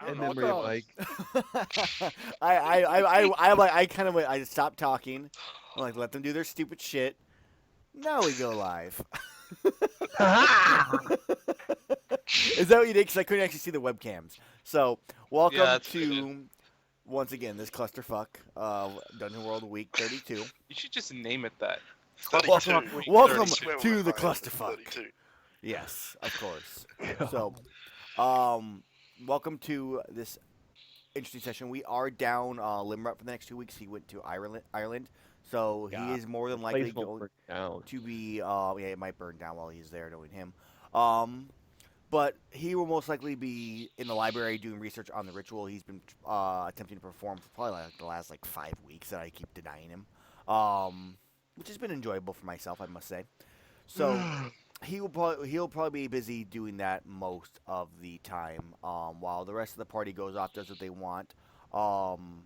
I don't In know what memory of that was. Mike. I stopped talking. I'm like, let them do their stupid shit. Now we go live. Ha Is that what you did? Because I couldn't actually see the webcams. So, Yeah, welcome that's what I did. to once again this clusterfuck of Dungeon World Week 32. You should just name it that. 32. Welcome, Clusterfuck Week welcome 32. Swear to with the fire. clusterfuck. 32. Yes, of course. ha! So, welcome to this interesting session. We are down Limrut for the next 2 weeks. He went to Ireland, so he God, is more the than place likely won't going burn down. to be. Yeah, it might burn down while he's there, knowing him. Um, but he will most likely be in the library doing research on the ritual he's been attempting to perform for probably like the last like 5 weeks that I keep denying him, which has been enjoyable for myself, I must say. So he'll probably be busy doing that most of the time, while the rest of the party goes off, does what they want. And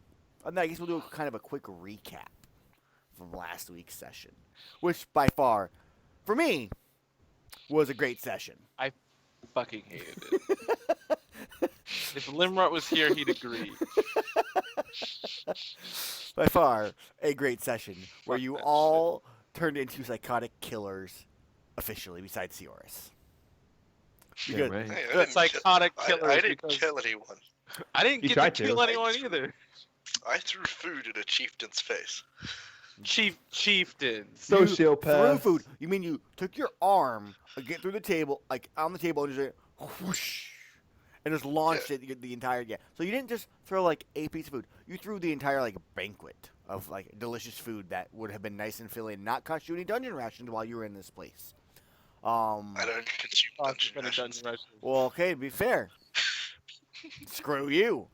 then I guess we'll do kind of a quick recap from last week's session, which by far, for me, was a great session. I fucking hated it. If Limrut was here, he'd agree. By far, a great session where Fuck you that all turned into psychotic killers officially, besides Theoris. Damn Because right. Hey, I The didn't psychotic I killers didn't because kill anyone. I didn't You get to tried to. kill anyone I- either. I threw food in a chieftain's face. Chieftains. you threw Sociopath. food. You mean you took your arm, get through the table, like on the table, and just went whoosh, and just launched it the entire So you didn't just throw like a piece of food. You threw the entire like banquet of like delicious food that would have been nice and filling, and not cost you any dungeon rations while you were in this place. I don't consume Oh, dungeon been a rations. dungeon rush. Well, okay, to be fair, screw you.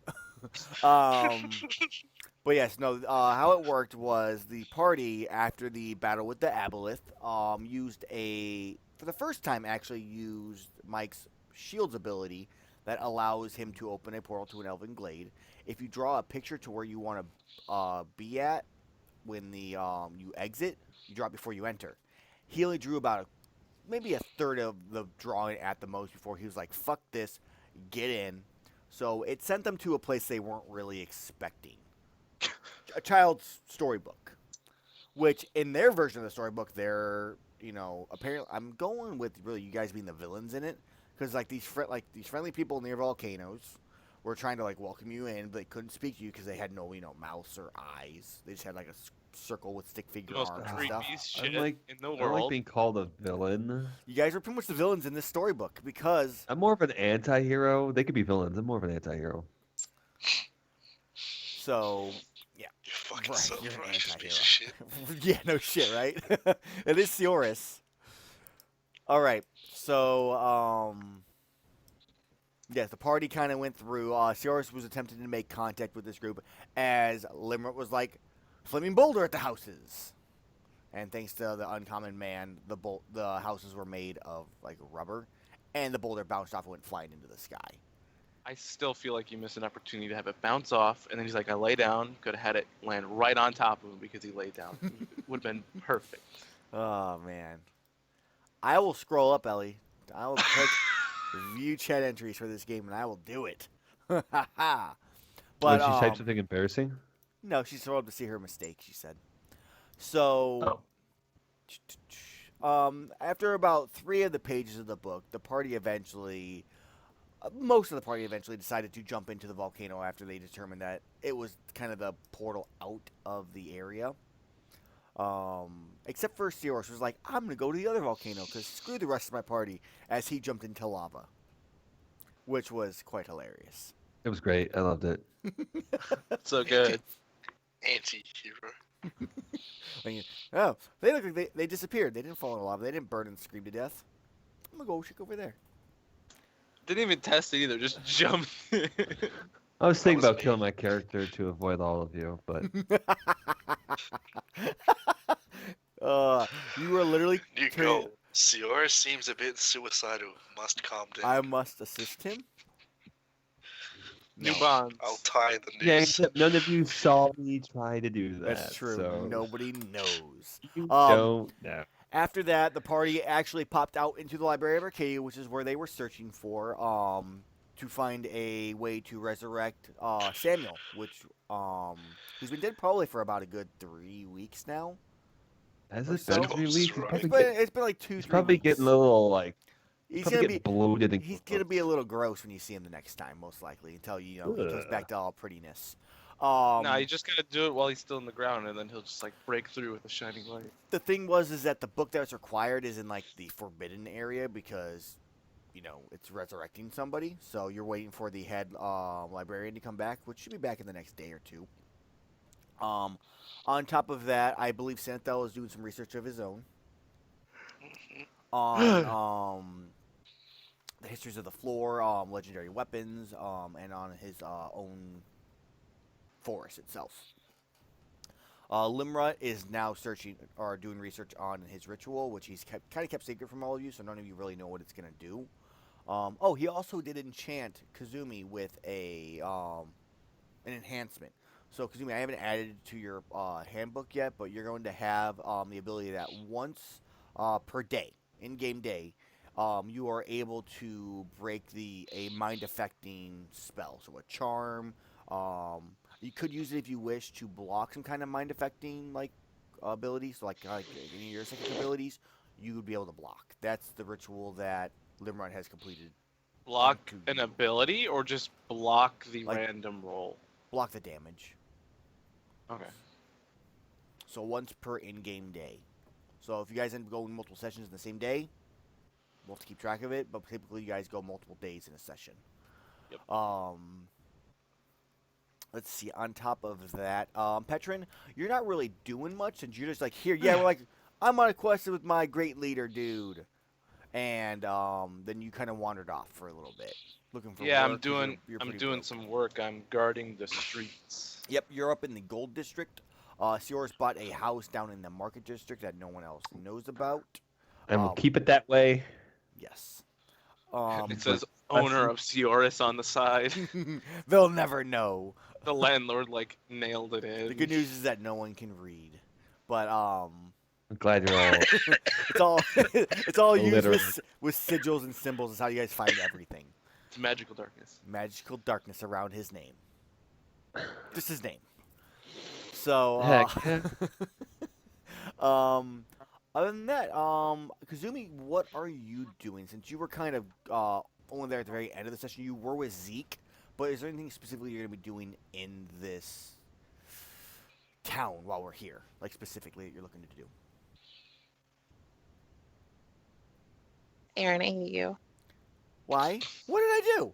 um, but yes, no. How it worked was the party after the battle with the Aboleth used for the first time actually used Mike's shield's ability that allows him to open a portal to an elven glade. If you draw a picture to where you want to be at when the you exit, you draw it before you enter. He only drew about maybe a third of the drawing at the most before he was like, "Fuck this, get in." So it sent them to a place they weren't really expecting. A child's storybook, which in their version of the storybook, they're apparently I'm going with really you guys being the villains in it because like these friendly people near volcanoes were trying to like welcome you in, but they couldn't speak to you because they had no mouths or eyes. They just had like a circle with stick The figure most arms and stuff. creepy I shit don't like. in the I don't like world. being called a villain. You guys are pretty much the villains in this storybook because I'm more of an anti-hero. They could be villains. I'm more of an anti-hero. so yeah. You fucking Right, self you're an righteous piece of shit. yeah, no shit, right? It is Theoris. All right, so yes, the party kind of went through. Theoris was attempting to make contact with this group as Limerick was like, "Flaming boulder at the houses," and thanks to the uncommon man, the houses were made of like rubber, and the boulder bounced off and went flying into the sky. I still feel like you missed an opportunity to have it bounce off, and then he's like, I lay down. Could have had it land right on top of him because he laid down. Would have been perfect. Oh man, I will scroll up, Ellie. I will click view chat entries for this game, and I will do it. But When she typed something embarrassing. no, she scrolled up to see her mistake. She said. So, after about 3 of the pages of the book, most of the party eventually decided to jump into the volcano after they determined that it was kind of the portal out of the area. Except for Theoris was like, I'm gonna go to the other volcano because screw the rest of my party, as he jumped into lava, which was quite hilarious. It was great. I loved it. So good. Anti-hero. I mean, oh, they look like they disappeared. They didn't fall in the lava. They didn't burn and scream to death. I'm gonna go check over there. Didn't even test it either. Just jumped. I was thinking was about me. killing my character to avoid all of you, but You were literally. You go. Siora seems a bit suicidal. Must calm down. I must assist him. New No. bonds. I'll tie the yeah, noose. except none of you saw me try to do that. That's true. So Nobody knows. you Um, don't know. After that, the party actually popped out into the Library of Arcadia, which is where they were searching for. to find a way to resurrect Samuel, who's been dead probably for about a good 3 weeks now. Has Or it been so. 3 weeks? It's been like He's 3 probably weeks. getting a little like. He's He's probably gonna getting be bloated and he's gonna be a little gross when you see him the next time, most likely, until he goes back to all prettiness. Nah, you just gotta do it while he's still in the ground, and then he'll just like break through with a shining light. The thing is that the book that's required is in like the forbidden area because it's resurrecting somebody. So you're waiting for the head librarian to come back, which should be back in the next day or two. On top of that, I believe Santhel is doing some research of his own on the histories of the floor, legendary weapons, and on his own forest itself. Limra is now searching or doing research on his ritual, which he's kind of kept secret from all of you, so none of you really know what it's gonna do. He also did enchant Kazumi with an enhancement. So Kazumi, I haven't added it to your handbook yet, but you're going to have the ability that once per day, in-game day, you are able to break a mind-affecting spell. So a charm. You could use it if you wish to block some kind of mind-affecting abilities, so like any of your psychic abilities, you would be able to block. That's the ritual that Limrod has completed. Block an ability, or just block the random roll? Block the damage. Okay. So once per in-game day. So if you guys end up going multiple sessions in the same day, we'll have to keep track of it, but typically you guys go multiple days in a session. Yep. Let's see, on top of that, Petrin, you're not really doing much, since you're just like, here, yeah, we're like, I'm on a quest with my great leader, dude. And then you kind of wandered off for a little bit, looking for work. I'm doing broke. some work. I'm guarding the streets. Yep, you're up in the Gold District. Sior's bought a house down in the Market District that no one else knows about. And we'll keep it that way. Yes. It says owner of Sioris on the side. They'll never know. The landlord nailed it in. The good news is that no one can read, but I'm glad you're all. it's all used with sigils and symbols. Is how you guys find everything. It's magical darkness. Magical darkness around his name. Just his name. So other than that, Kazumi, what are you doing? Since you were kind of only there at the very end of the session, you were with Zeke. But is there anything specifically you're going to be doing in this town while we're here? Like, specifically that you're looking to do? Aaron, I hate you. Why? What did I do?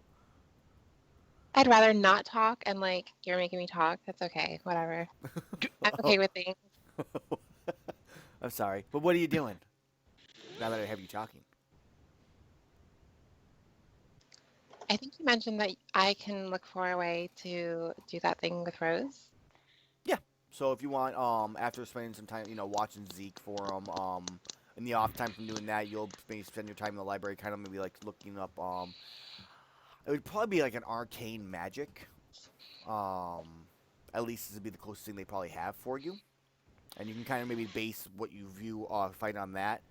I'd rather not talk, and you're making me talk. That's okay. Whatever. I'm okay with things. I'm sorry. But what are you doing? Now that I have you talking. I think you mentioned that I can look for a way to do that thing with Rose. Yeah. So if you want, after spending some time, watching Zeke for him, in the off time from doing that, you'll maybe spend your time in the library, kind of maybe looking up. It would probably be like an arcane magic. At least this would be the closest thing they probably have for you, and you can kind of maybe base what you view fight on that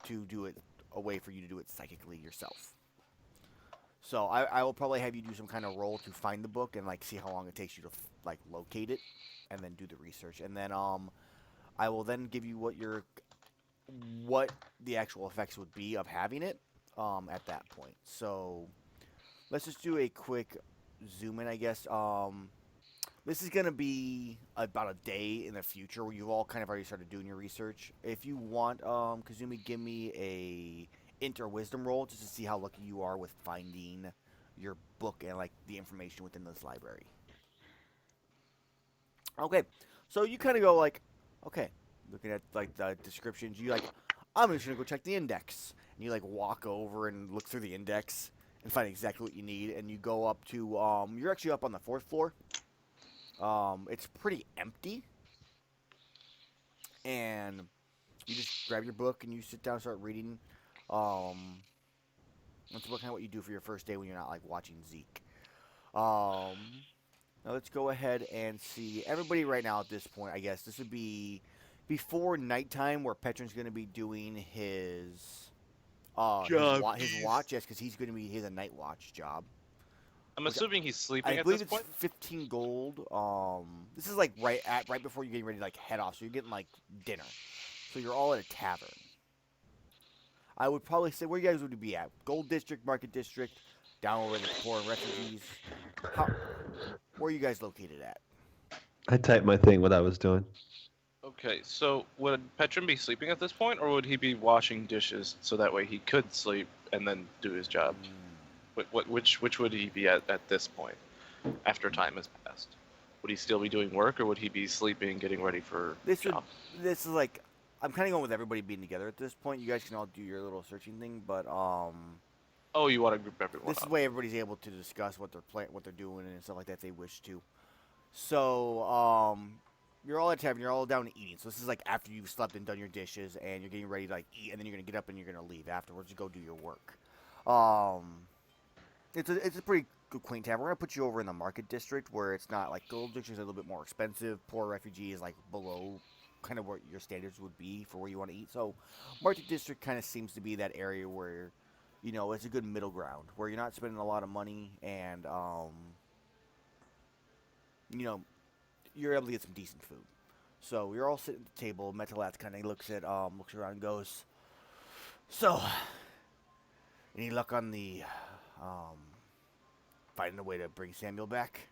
to do it a way for you to do it psychically yourself. So I will probably have you do some kind of roll to find the book and see how long it takes you to locate it, and then do the research. And then I will then give you what the actual effects would be of having it at that point. So let's just do a quick zoom in, I guess. This is gonna be about a day in the future where you've all kind of already started doing your research. If you want, Kazumi, give me a int or wisdom roll just to see how lucky you are with finding your book and the information within this library. Okay, so you kind of go okay, looking at the descriptions, you I'm just gonna go check the index, and you walk over and look through the index and find exactly what you need, and you go up to you're actually up on the 4th floor. It's pretty empty, and you just grab your book and you sit down and start reading. That's kind of what you do for your first day when you're not watching Zeke. Now let's go ahead and see everybody right now at this point. I guess this would be before nighttime, where Petron's going to be doing his watch. Yes, because he's a night watch job. I'm assuming he's sleeping I at believe this it's point. 15 gold. This is like right before you're getting ready to like head off, so you're getting like dinner. So you're all at a tavern. I would probably say where you guys would be at? Gold District, Market District, down where the poor and refugees. How? Where are you guys located at? I typed my thing what I was doing. Okay, so would Petrin be sleeping at this point, or would he be washing dishes so that way he could sleep and then do his job? Which would he be at this point, after time has passed? Would he still be doing work, or would he be sleeping, getting ready for This would. job? This is like. I'm kind of going with everybody being together at this point. You guys can all do your little searching thing, but Oh, you want to group everyone this is up? the way everybody's able to discuss what they're doing and stuff like that if they wish to. So, you're all at tavern, you're all down to eating. So this is like after you've slept and done your dishes and you're getting ready to like eat, and then you're gonna get up and you're gonna leave afterwards to go do your work. It's a pretty good quaint tavern. We're gonna put you over in the market district where it's not like Gold District is a little bit more expensive. Poor refugee is like below kind of what your standards would be for where you want to eat. So market district kind of seems to be that area where it's a good middle ground where you're not spending a lot of money and you're able to get some decent food. So you're all sitting at the table. Metalat kind of looks around and goes, "So, any luck on the finding a way to bring Samuel back?"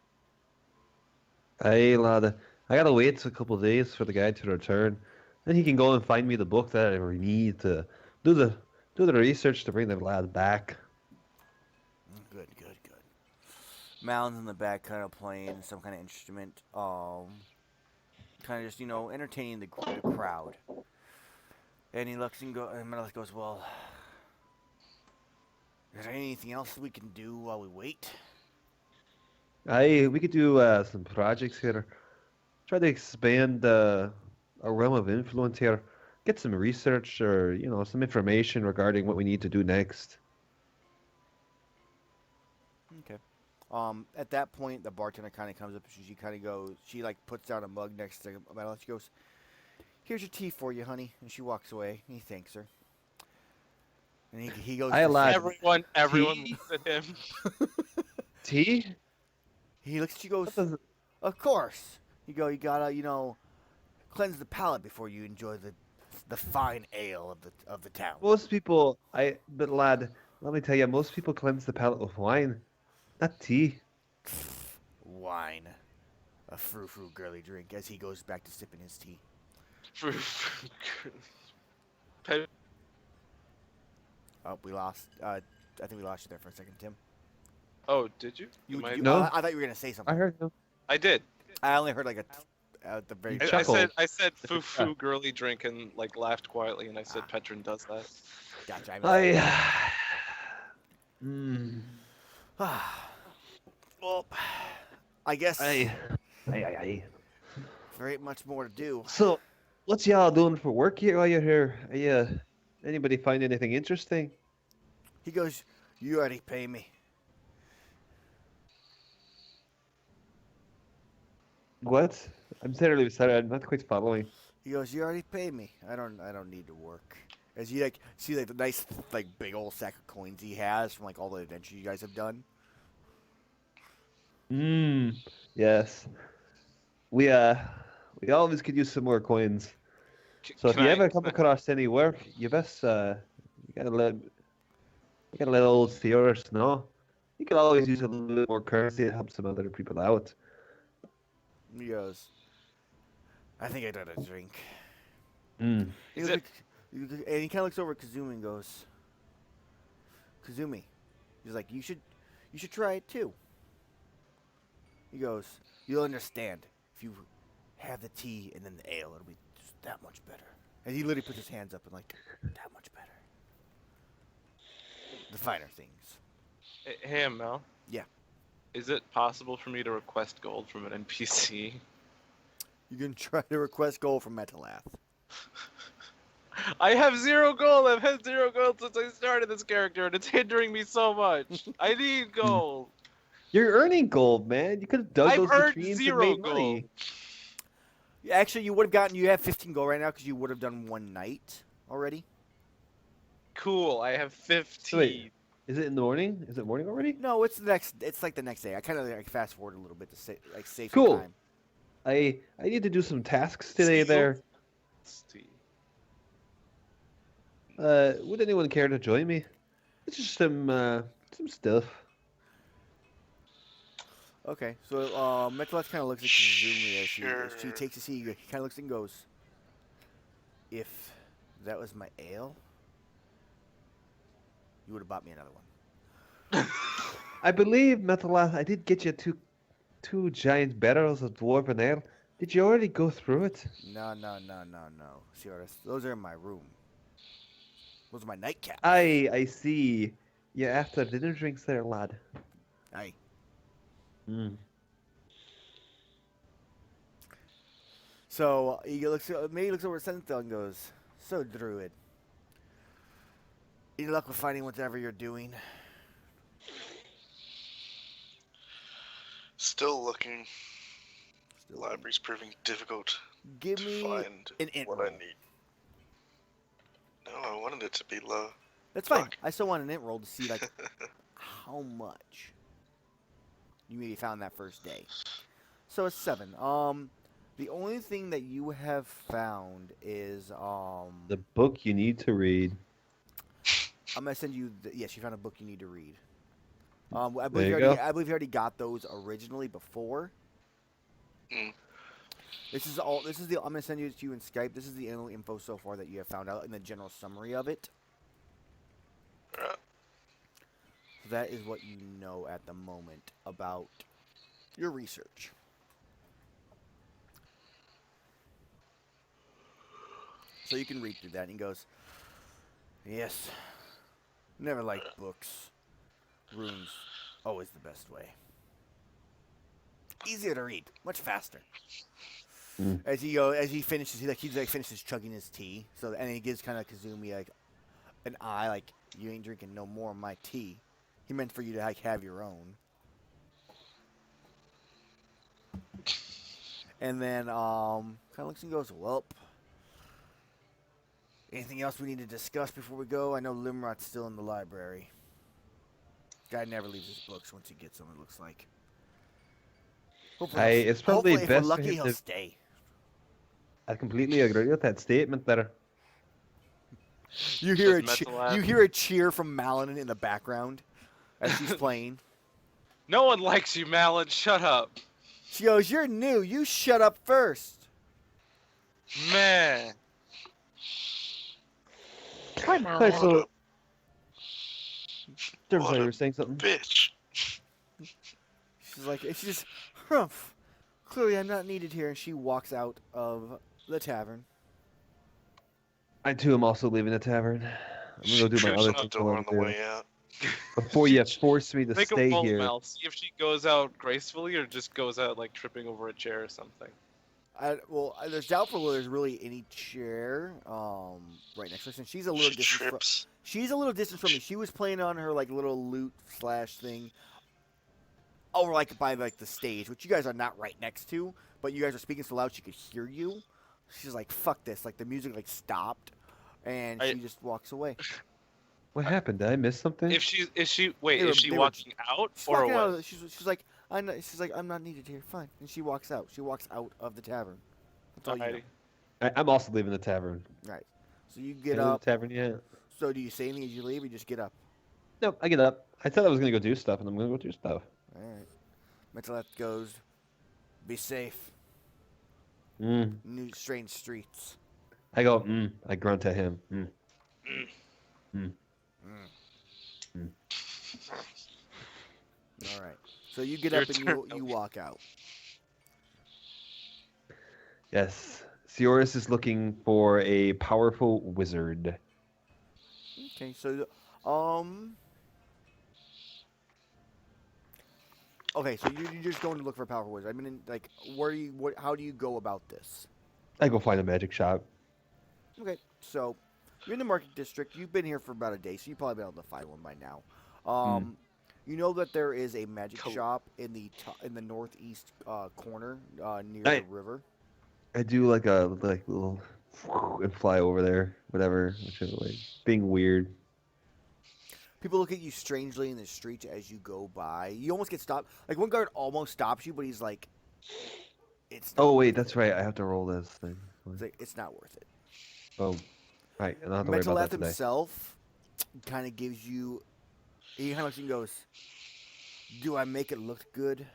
Hey, lad, I gotta wait a couple of days for the guy to return. Then he can go and find me the book that I need to do the research to bring the lad back. Good. Mounds in the back, kind of playing some kind of instrument, kind of just entertaining the crowd. And he looks and Metalith goes, "Well, is there anything else we can do while we wait?" We could do some projects here. Try to expand our realm of influence here. Get some research or some information regarding what we need to do next. Okay. At that point, the bartender kind of comes up. She kind of goes. She like puts down a mug next to Metalith. She goes, "Here's your tea for you, honey." And she walks away. And he thanks her. And he goes. I to allowed- sit- Everyone Tea? looks at him. Tea? He looks. She goes. What does "Of course." You gotta cleanse the palate before you enjoy the fine ale of the town. most people? But lad, let me tell you, most people cleanse the palate with wine, not tea. Wine, a frou-frou girly drink. As he goes back to sipping his tea. Oh, we lost. I think we lost you there for a second, Tim. Oh, did you? No. I thought you were gonna say something. I heard him. I did. I only heard like at the very. You I chuckled. said foo girly drink and like laughed quietly, and I said Petrin does that. Gotcha. Mm. Well, I guess I. there ain't much more to do. So, what's y'all doing for work here while you're here? Anybody find anything interesting? He goes, "You already pay me." What? I'm terribly sorry. I'm not quite following. He goes, "You already pay me. I don't need to work." As you see the nice big old sack of coins he has from all the adventures you guys have done. Yes. We always could use some more coins. So if Can you I- ever come across any work, you best you gotta let old Theorus know. You could always use a little bit more currency to help some other people out. He goes, "I think I'd had a drink." Mm. He goes, and he kind of looks over at Kazumi and goes, "Kazumi," he's like, "You should try it too." He goes, "You'll understand if you have the tea and then the ale. It'll be just that much better." And he literally puts his hands up and that much better. The finer things. Hey, Amell. Yeah. Is it possible for me to request gold from an NPC? You can try to request gold from Metalath. I have 0 gold. I've had 0 gold since I started this character, and it's hindering me so much. I need gold. You're earning gold, man. You could have dug I've those earned latrines and 0 made gold. money. Actually, you would have gotten. You have 15 gold right now because you would have done one night already. Cool. I have 15. Wait. Is it in the morning? Is it morning already? No, it's the next. It's like the next day. I kind of like fast forward a little bit to save some Cool. time. I need to do some tasks today Seal? there. Steve. Would anyone care to join me? It's just some stuff. Okay, so Metaleth kind of looks at Kazumi as she Sure. takes a seat. He kind of looks and goes, "If that was my ale, you would have bought me another one." I believe, Metalath, I did get you two giant barrels of dwarven ale. Did you already go through it? No. Sierras, those are in my room. Those are my nightcaps. I see. You're after dinner drinks there, lad. Aye. Mm. So he looks. Maybe he looks over at Senthil and goes, "So, Druid, any luck with finding whatever you're doing?" Still looking. Still, Library's proving difficult give to me find an int what roll. I need. No, I wanted it to be low. That's fine. Fuck. I still want an int roll to see like how much you maybe found that first day. So it's 7. The only thing that you have found is The book you need to read. I'm gonna send you. Yes, you found a book you need to read. There you go. I believe you already got those originally before. Mm. This is all. This is the. I'm gonna send it to you in Skype. This is the only info so far that you have found out in the general summary of it. Alright. That is what you know at the moment about your research. So you can read through that. And he goes, "Yes, never liked books. Runes, always the best way. Easier to read, much faster." Mm. As he finishes, he finishes chugging his tea. So and he gives kind of Kazumi like an eye, like, "You ain't drinking no more of my tea." He meant for you to like have your own. And then kind of looks and goes, "Welp. Anything else we need to discuss before we go? I know Limrod's still in the library. Guy never leaves his books once he gets them, it looks like. Hopefully, It's probably hopefully if we're best for lucky, him he'll to. stay." I completely agree with that statement there. You hear Does Metalab- you hear a cheer from Malin in the background as she's playing. No one likes you, Malin. Shut up. She goes, "You're new. You shut up first." Man. Poor Okay, Malin. so. Sorry, What you a were saying something? bitch. She's like, she just, humph. Clearly, I'm not needed here, and she walks out of the tavern. I too am also leaving the tavern. I'm gonna go do my Shoots other out the things door while on I'm the there. way out. Before you force me to Make stay a roll, here. Mel. See if she goes out gracefully or just goes out like tripping over a chair or something. There's doubtful whether there's really any chair right next to her. Since she's a little She distant. trips. She's a little distant from me. She was playing on her like little lute slash thing over like by like the stage, which you guys are not right next to, but you guys are speaking so loud she could hear you. She's like, "Fuck this!" Like the music like stopped, and she just walks away. What happened? Did I miss something? If she They were- is she they were- walking out She's or walking what? out. She's like, I'm not needed here. Fine, and she walks out. She walks out of the tavern. That's all you know. Alrighty. I'm also leaving the tavern. Right. So you Can get I leave up. the tavern yet? So do you say anything as you leave, or you just get up? Nope, I get up. I said I was gonna go do stuff, and I'm gonna go do stuff. All right. Metaleth goes, "Be safe. Mm. New strange streets." I go, I grunt at him. All right. So you get Your up and turn. you walk out. Yes. Sioris is looking for a powerful wizard. Okay. So Okay, so you're just going to look for a powerful wizard. I mean, like, how do you go about this? I go find a magic shop. Okay, so you're in the market district. You've been here for about a day, so you probably been able to find one by now. You know that there is a magic Cool. shop in the northeast corner near Hey. the river. I do like a little and fly over there, whatever, whichever way. Being weird. People look at you strangely in the streets as you go by. You almost get stopped. Like one guard almost stops you, but he's like, "It's not Oh wait, worth that's it." right. I have to roll this thing. It's like it's not worth it. Oh, right. I don't have to worry about Metalath that today. himself kind of gives you. He kind of looks and goes, "Do I make it look good?"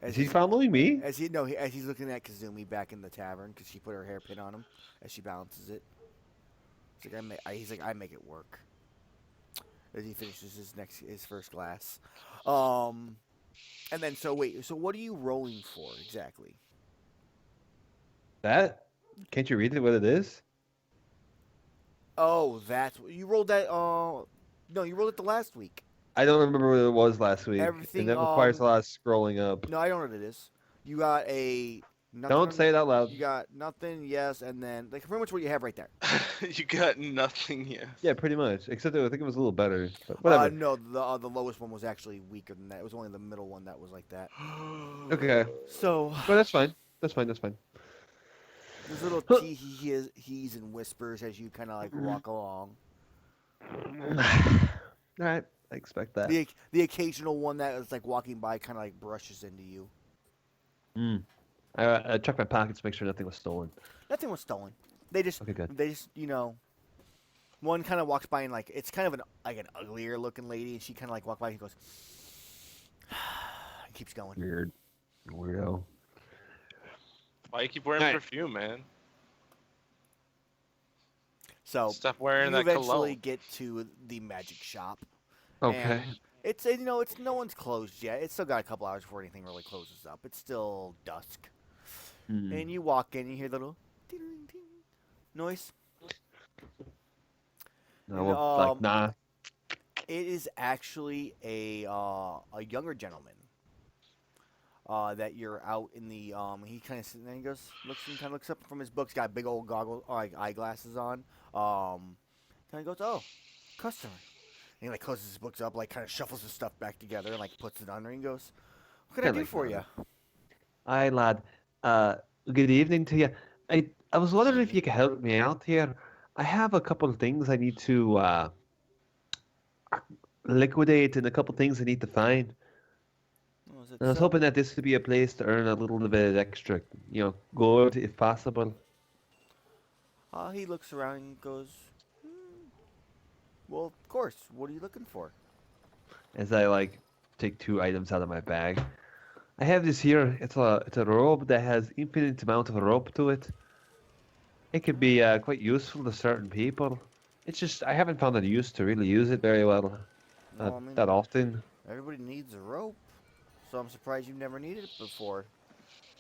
Is he following me? As he's looking at Kazumi back in the tavern because she put her hairpin on him as she balances it. It's like he's like I make it work. As he finishes his first glass, and then so what are you rolling for exactly? That? Can't you read it what it is? Oh, that's you rolled that. No, you rolled it the last week. I don't remember what it was last week. Everything, And that requires a lot of scrolling up. No, I don't know what it is. You got a nothing. Don't say it out loud. You got nothing, yes, and then like pretty much what you have right there. You got nothing yet. Yeah, pretty much. Except I think it was a little better. But whatever. No, the lowest one was actually weaker than that. It was only the middle one that was like that. Okay. So, But that's fine. That's fine. That's fine. there's little he's and whispers as you kind of like walk along. Alright. I expect that. The occasional one that is like walking by kind of like brushes into you. I checked my pockets to make sure nothing was stolen. Nothing was stolen. They just Okay, good. one kind of walks by and like it's kind of an uglier looking lady, and she kind of like walks by and goes, and keeps going. Weird. Weirdo. Why you keep wearing Alright. perfume, man? So Stop wearing you that eventually cologne. get to the magic shop. Okay. And it's it's no one's closed yet. It's still got a couple hours before anything really closes up. It's still dusk. And you walk in, you hear the little ding, ding noise. No, well, nah. It is actually a younger gentleman that you're out in the he kind of sits there and he looks up from his books. Got big old eyeglasses on. Kind of goes, "Oh, customer." And he like closes his books up, like kind of shuffles his stuff back together, and like puts it under, and goes, "What can I do for you?" Aye, lad. Good evening to you. I was wondering if you could help me out here. I have a couple of things I need to liquidate and a couple of things I need to find. Oh, is it And I was so? hoping that this would be a place to earn a little bit extra, gold if possible. He looks around and goes, "Well, of course. What are you looking for?" As I take two items out of my bag. I have this here. It's a robe that has infinite amount of rope to it. It could be quite useful to certain people. It's just I haven't found a use to really use it very well. Well, I mean, That often. everybody needs a rope, so I'm surprised you've never needed it before.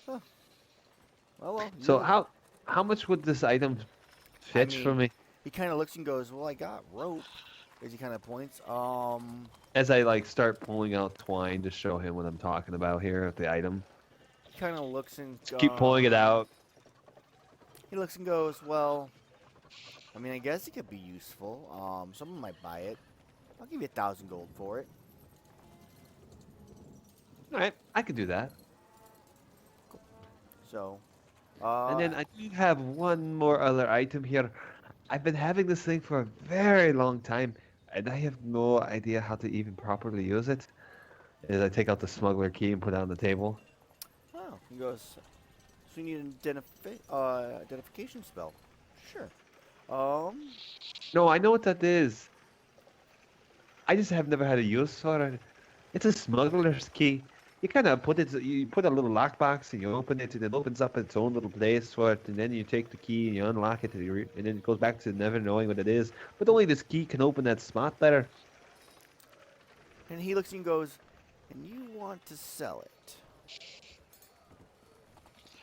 Huh. Well. So how much would this item fetch for me? He kind of looks and goes, "Well, I got rope." As he kind of points. As I start pulling out twine to show him what I'm talking about here, the item. He kind of looks and Just keep pulling it out. He looks and goes, "Well, I mean, I guess it could be useful. Someone might buy it. I'll give you 1,000 gold for it." All right, I could do that. So, And then I do have one more other item here. I've been having this thing for a very long time, and I have no idea how to even properly use it. As I take out the smuggler key and put it on the table. oh, he goes, "So you need an identification spell?" Sure. No, I know what that is. I just have never had a use for it. It's a smuggler's key. You kind of you put a little lockbox and you open it, and it opens up its own little place for it, and then you take the key and you unlock it, and then it goes back to never knowing what it is. But only this key can open that spot better. And he looks and goes, "And you want to sell it?"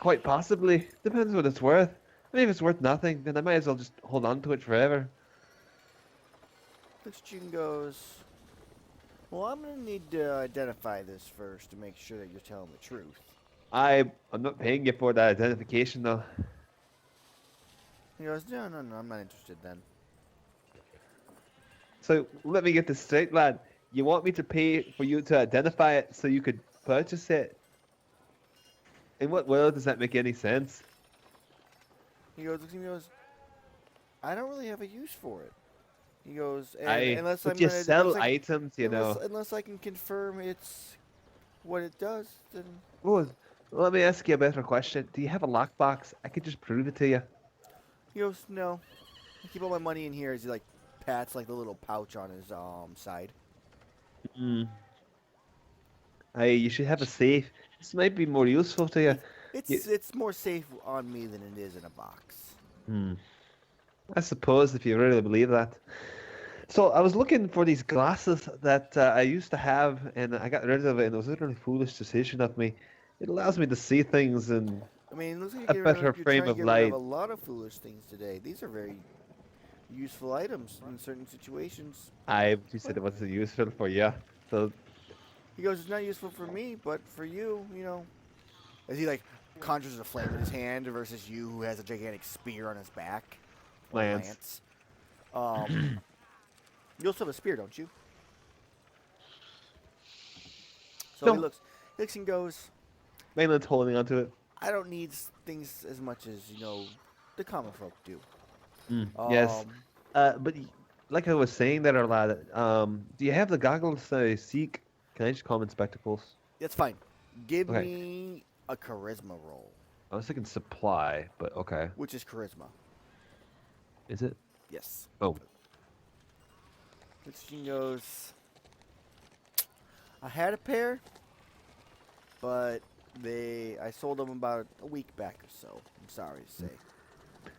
Quite possibly. Depends what it's worth. I mean, if it's worth nothing, then I might as well just hold on to it forever. Looks at you and goes, "Well, I'm going to need to identify this first to make sure that you're telling the truth." I'm not paying you for that identification, though. He goes, no, I'm not interested then." So let me get this straight, lad. You want me to pay for you to identify it so you could purchase it? In what world does that make any sense? He goes, looks at me and goes, "I don't really have a use for it." He goes, and unless I'm but you gonna, sell unless I, items, you know. unless I can confirm it's what it does, then Oh, let me ask you a better question. Do you have a lockbox? I could just prove it to you. he goes, no. I keep all my money in here as he like pats like the little pouch on his side. Mm. Hey, you should have a safe. This might be more useful to you. You It's more safe on me than it is in a box. hmm. I suppose if you really believe that. So I was looking for these glasses that I used to have, and I got rid of it, and it was a really foolish decision of me. It allows me to see things in I mean, it looks like a better you're frame trying to of get rid of light. a lot of foolish things today. These are very useful items in certain situations. You said it wasn't useful for you. So He goes, it's not useful for me, but for you, as he like conjures a flame in his hand versus you who has a gigantic spear on his back or Lance. lance. You also have a spear, don't you? So he No, looks and goes, Mainland's holding onto it. I don't need things as much as the common folk do. Yes. Um, Like I was saying there, lad, do you have the goggles I seek? Can I just call them spectacles? that's fine. Give Okay. me a charisma roll, I was thinking supply, but okay. which is charisma. Is it? Yes. Oh. Which he goes, I had a pair, but I sold them about a week back or so. I'm sorry to say.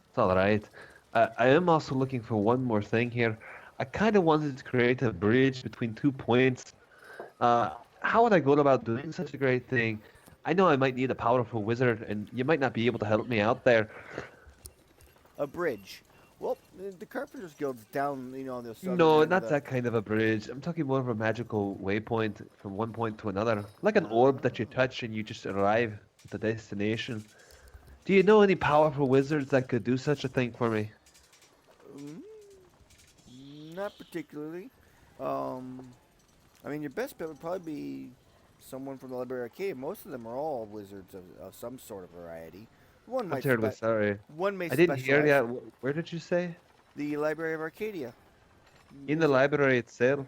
It's all right. I am also looking for one more thing here. I kind of wanted to create a bridge between 2 points. How would I go about doing such a great thing? I know I might need a powerful wizard, and you might not be able to help me out there. A bridge. Well, the Carpenters Guild's down, on the southern No, end of not the. that kind of a bridge. I'm talking more of a magical waypoint from one point to another. Like an orb that you touch and you just arrive at the destination. Do you know any powerful wizards that could do such a thing for me? Mm, not particularly. Um, I mean, your best bet would probably be someone from the Library Arcade. Most of them are all wizards of some sort of variety. One I'm might terribly sorry. one may I didn't hear specialize. ya. Where did you say? The Library of Arcadia. In the library itself?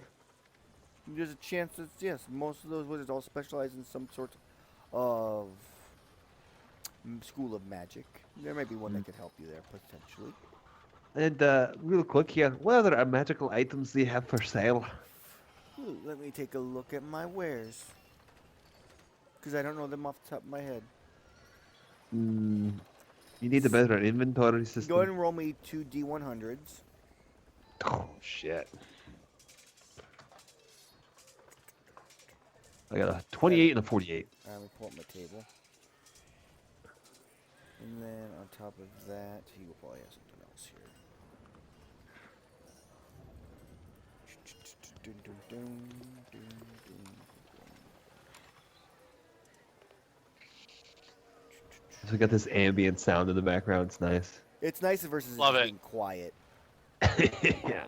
There's a chance that yes, most of those wizards all specialize in some sort of school of magic. There might be one that could help you there potentially. And real quick here, what other magical items do you have for sale? Ooh, let me take a look at my wares. Because I don't know them off the top of my head. Mm, you need a better inventory system. Go ahead and roll me 2 D100s. Oh, shit. I got a 28 and a 48. Let me pull up my table. And then on top of that, he will probably have something else here. Dun, dun, dun, dun, dun, So we got this ambient sound in the background. It's nice. It's nice versus Love just it. being quiet. Yeah.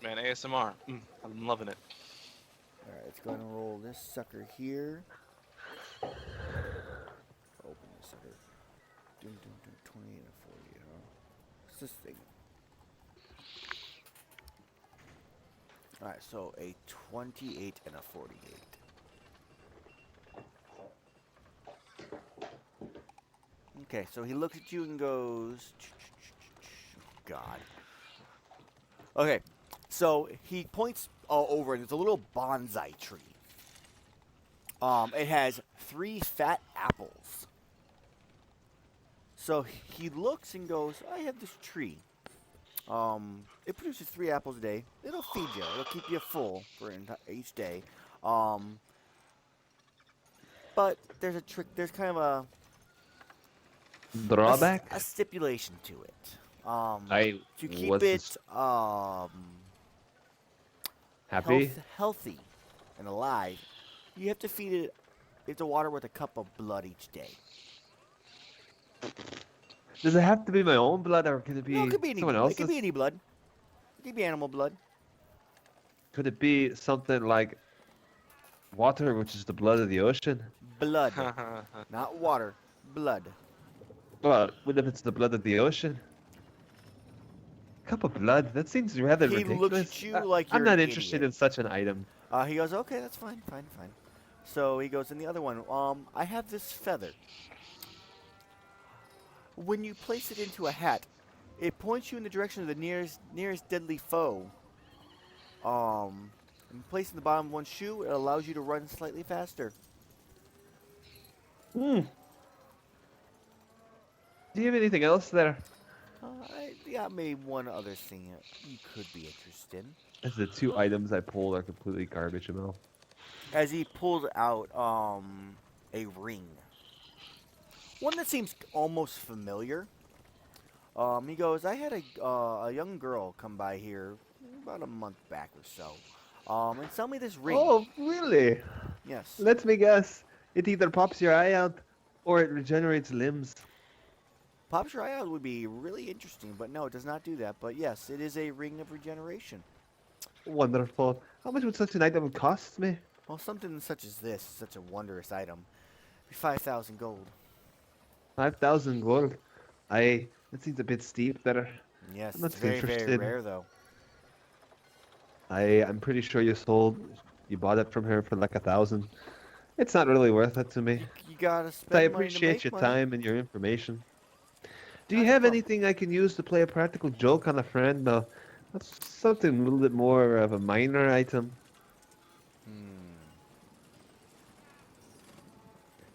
Man, ASMR. I'm loving it. Alright, let's go ahead and roll this sucker here. Open this sucker. Dun, dun, dun, 28 and 40, huh? What's this thing? Alright, so a 28 and a 48. Okay, so he looks at you and goes, God. Okay, so he points over and there's a little bonsai tree. It has 3 fat apples. So he looks and goes, I have this tree. It produces 3 apples a day. It'll feed you. It'll keep you full for each day. But there's a trick. There's kind of a Drawback? a stipulation to it. To keep was it happy. healthy and alive, you have to feed it. You have to water with a cup of blood each day. Does it have to be my own blood, or can it be No, it could be any. someone It else's? could be any blood. It could be animal blood. Could it be something like water, which is the blood of the ocean? Blood, not water. Blood. Well, what if it's the blood of the ocean? Cup of blood. That seems rather He ridiculous. looks at you like I'm you're not an interested idiot. in such an item. He goes, okay, that's fine, fine, fine. So he goes, and the other one, I have this feather. When you place it into a hat, it points you in the direction of the nearest deadly foe. And placing the bottom of one shoe, it allows you to run slightly faster. Hmm. Do you have anything else there? I got maybe one other thing you could be interested in. As the 2 items I pulled are completely garbage, Amell. As he pulls out a ring, one that seems almost familiar. He goes, I had a young girl come by here about a month back or so, and sell me this ring. Oh, really? Yes. Let me guess. It either pops your eye out or it regenerates limbs. Pops your eye out would be really interesting, but no, it does not do that. But yes, it is a ring of regeneration. Wonderful. How much would such an item cost me? Well, something such as this, such a wondrous item, 5,000 gold. 5,000 gold. That seems a bit steep there. Yes, I'm not it's very, very interested. rare though. I'm pretty sure you bought it from her for like 1,000. It's not really worth it to me. You gotta But spend I money to appreciate make your money. time and your information. Do Not you a have problem. anything I can use to play a practical joke on a friend? No, that's something a little bit more of a minor item.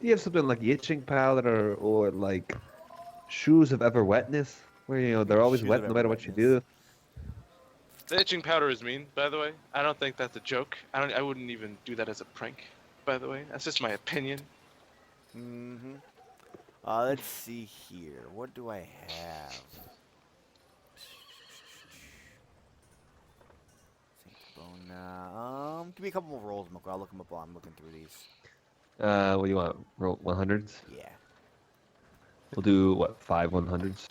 Do you have something like itching powder or like shoes of ever wetness, where they're always Shoes wet of no matter ever what you wetness. do? The itching powder is mean, by the way. I don't think that's a joke. I wouldn't even do that as a prank, by the way. That's just my opinion. Mm-hmm. Let's see here. What do I have? Bona. Give me a couple more rolls, Moko. I'll look them up while I'm looking through these. What do you want? Roll 100s? Yeah. We'll do what? 5 100s?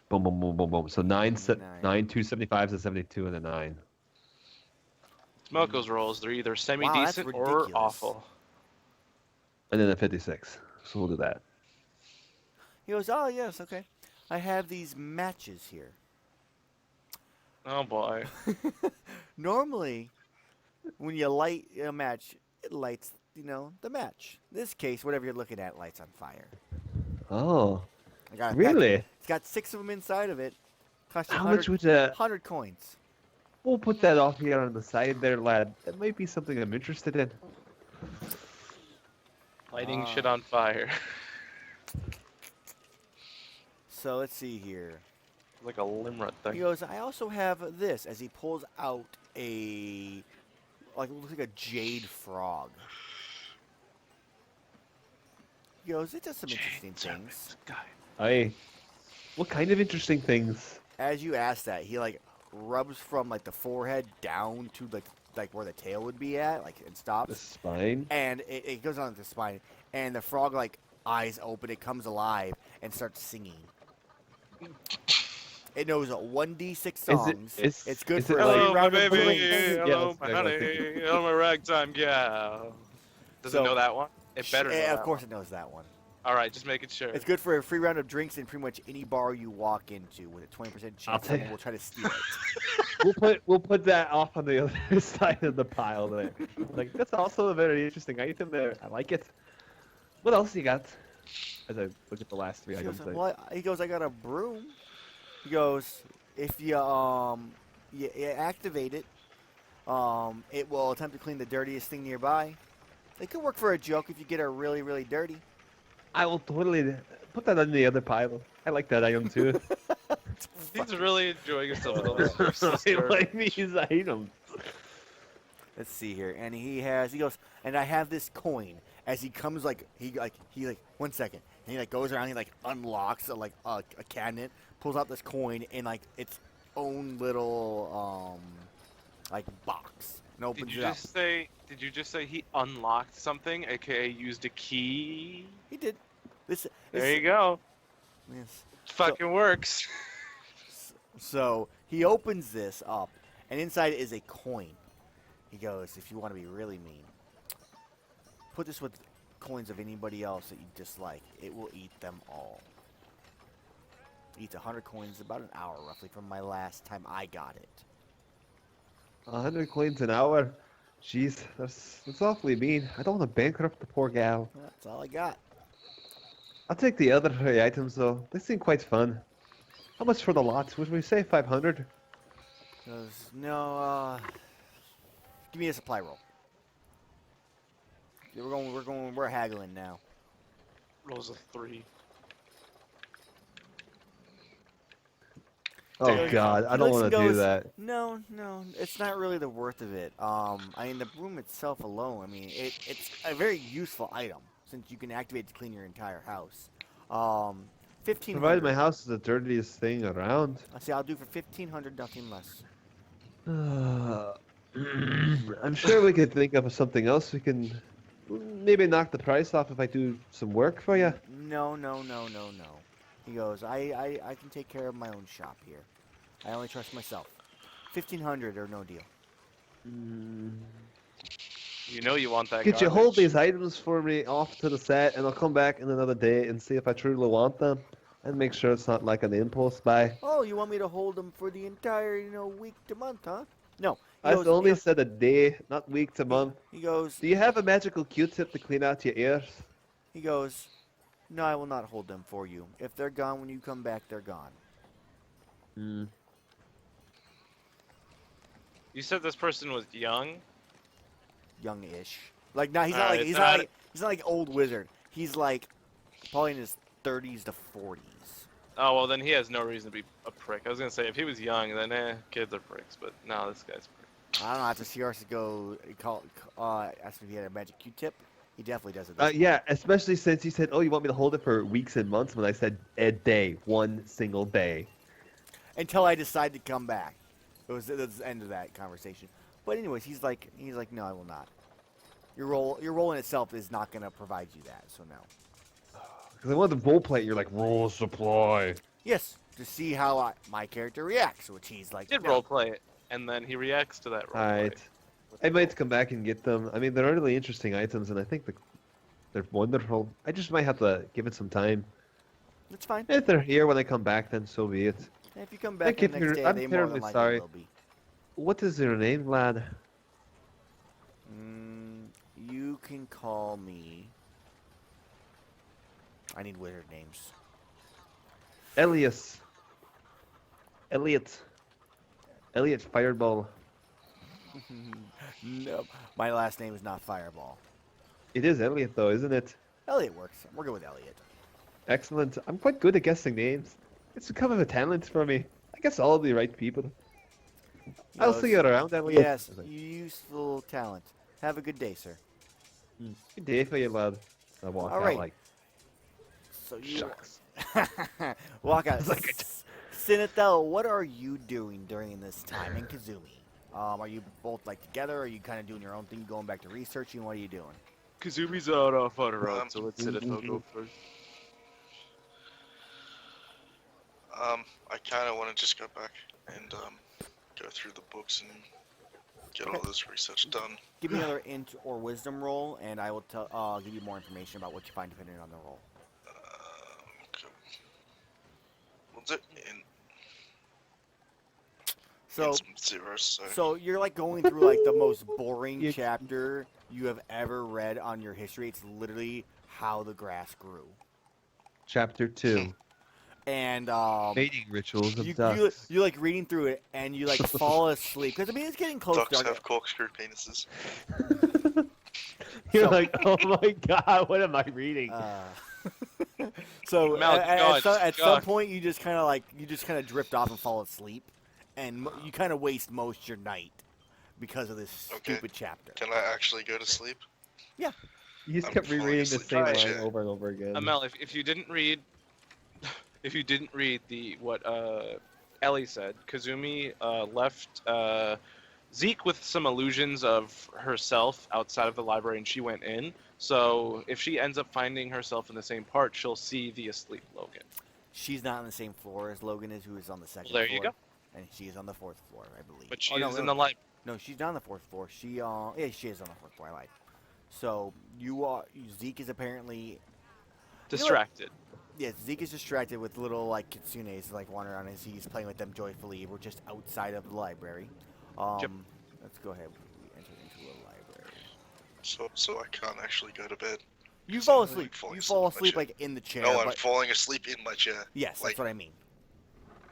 Boom, boom, boom, boom, boom. So nine 275s and 72 and a 9. Smoko's rolls, they're either that's semi-decent or ridiculous. awful. And then a 56. So we'll do that. He goes, oh, yes, okay. I have these matches here. Oh boy. Normally, when you light a match, it lights, the match. In this case, whatever you're looking at lights on fire. Oh, I got a pack- really? It's got 6 of them inside of it. Cost you How 100, much would that? 100 coins. We'll put that off here on the side there, lad. That might be something I'm interested in. Lighting shit on fire. So let's see here. Like a limrut He thing. goes, I also have this, as he pulls out it looks like a jade frog. He goes, it does some interesting things. Guy. What kind of interesting things? As you ask that, he rubs from the forehead down to like where the tail would be at, and The stops. spine? And it goes on the spine, and the frog eyes open, it comes alive and starts singing. It knows 1d6 songs. It's good for like- every Hello, my round of baby. drinks. Hello, that's my what I was honey. thinking. Hello, my ragtime gal. Does So- it know that one? It better know Yeah, that of course one. it knows that one. All right, just making sure. It's good for a free round of drinks in pretty much any bar you walk into with a 20% I'll chance take- someone will try to steal it. We'll put that off on the other side of the pile there. That's also a very interesting item there. I like it. What else you got? As I look at the last 3 He goes, items. well, he goes, I got a broom. He goes, if you activate it, it will attempt to clean the dirtiest thing nearby. It could work for a joke if you get her really, really dirty. I will totally put that on the other pile. I like that item too. He's really enjoying himself with all this I useless dirt. like these items. Let's see here, and he goes, and I have this coin. As he comes, he 1 second, and he goes around, he unlocks a cabinet, pulls out this coin in its own little box, and opens it up. Did you just say he unlocked something, aka used a key? He did. This There you go. Yes. Fucking works. So he opens this up, and inside is a coin. He goes, if you want to be really mean, put this with coins of anybody else that you dislike. It will eat them all. Eats 100 coins about an hour roughly from my last time I got it. 100 coins an hour. Jeez, that's awfully mean. I don't want to bankrupt the poor gal. That's all I got. I'll take the other 3 items though. They seem quite fun. How much for the lots? Would we say 500? Goes, no, give me a supply roll. Yeah, we're haggling now. Rolls a 3. Oh Goes- God, I he don't looks want and to do goes, that. No, it's not really the worth of it. I mean, the broom itself alone, I mean, it's a very useful item since you can activate it to clean your entire house. 1500. Provided my house is the dirtiest thing around. I say I'll do for 1500, nothing less. I'm sure we could think of something else. We can maybe knock the price off if I do some work for you. No. He goes, I can take care of my own shop here. I only trust myself. 1500 or no deal. You know you want that Could you garbage. hold these items for me off to the set, and I'll come back in another day and see if I truly want them, and make sure it's not like an impulse buy. Oh, you want me to hold them for the entire, week to month, huh? No. He I goes, only said a day, not week to month. He goes, Do you have a magical Q-tip to clean out your ears? He goes, no, I will not hold them for you. If they're gone when you come back, they're gone. You said this person was young. Young-ish. Like, no, he's not Alright, like he's then not like he's not like old wizard. He's like probably in his 30s to 40s. Oh well, then he has no reason to be a prick. I was gonna say if he was young, then kids are pricks. But no, this guy's a prick. I don't know. After CRs to go ask if he had a magic Q-tip. He definitely does it. Yeah, especially since he said, "Oh, you want me to hold it for weeks and months?" When I said a day, one single day. Until I decide to come back. It was the end of that conversation. But anyways, he's like, no, I will not. Your role in itself is not going to provide you that, so no. Because I wanted to roleplay. You're like roll supply. Yes, to see how my character reacts, which he's like. He did no. roleplay it, and then he reacts to that roleplay. Alright. I might come back and get them. I mean, they're really interesting items, and I think they're wonderful. I just might have to give it some time. That's fine. If they're here when I come back, then so be it. If you come back Thank the you next for- day, I'm they more terribly than likely sorry. will be. What is your name, lad? You can call me. I need wizard names. Elias. Elliot Fireball. No, my last name is not Fireball. It is Elliot, though, isn't it? Elliot works. We're good with Elliot. Excellent. I'm quite good at guessing names. It's become a talent for me. I guess all the right people. I'll see you around, Elliot. Yes, useful talent. Have a good day, sir. Good day for you, lad. I walk All out right. like, So you shucks. walk out. Like Sinethel, what are you doing during this time in Kazumi? Are you both like together? Or are you kind of doing your own thing, going back to researching? What are you doing? Kazumi's out off on her own, so let's go first. I kind of want to just go back and go through the books and get all this research done. Give me another int or wisdom roll, and I will give you more information about what you find depending on the roll. Cool. What's it? So, Some zeros, so you're like going through like the most boring You- chapter you have ever read on your history. It's literally how the grass grew, Chapter 2. and Mating rituals of you ducks. you like reading through it, and you like fall asleep because I mean it's getting close. ducks to have corkscrew penises. You're So- like, oh my god, what am I reading? So Mel, at some God. point you just kind of drift off and fall asleep, and you kind of waste most your night because of this Okay. stupid chapter. Can I actually go to sleep? You just I'm kept falling rereading the asleep same in my line chair. over and over again. Amell, if you didn't read, what Ellie said, Kazumi left Zeke with some illusions of herself outside of the library, and she went in. So if she ends up finding herself in the same part, she'll see the asleep Logan. She's not on the same floor as Logan is, who is on the second Well, there floor. you go. And she is on the fourth floor, I believe. But she Oh, no, is no, in the library. No, she's not on the fourth floor. She is on the fourth floor. I lied. So Zeke is apparently Distracted. Yeah, Zeke is distracted with little like kitsunes like wandering around as he's playing with them joyfully. We're just outside of the library. Yep. Let's go ahead. We enter into a library. So I can't actually go to bed. You 'Cause fall I'm, asleep. falling You fall in my asleep chair. like in the chair. No, I'm but falling asleep in my chair. yes, like- that's what I mean.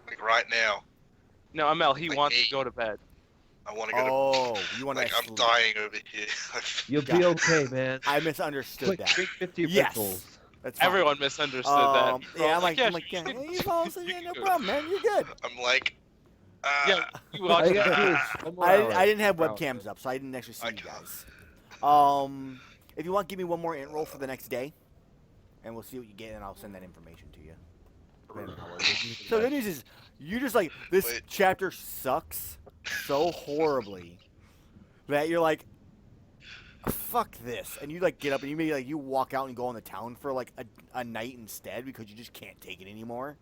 Like right now. No, Amell, he Like wants me. to go to bed. I want to go Oh, you want to like I'm sleep? dying over here. You'll be okay, man. I misunderstood Quick, that. drink 50 Yes. pretzels. That's fine. Everyone misunderstood that. Yeah, I'm We're like, yeah, yeah, sure, you fall asleep. you Yeah, can no go. problem, man. You're good. I'm like, Yeah, you All watch you gotta do is that. one more I hour. didn't have Wow. webcams up, so I didn't actually see I you can't. guys. If you want, give me one more int roll for the next day, and we'll see what you get, and I'll send that information to you. Depending on how well you do. So the good news is, you just like this Wait. chapter sucks so horribly that you're like, fuck this, and you like get up and you maybe like you walk out and go on the town for like a night instead because you just can't take it anymore.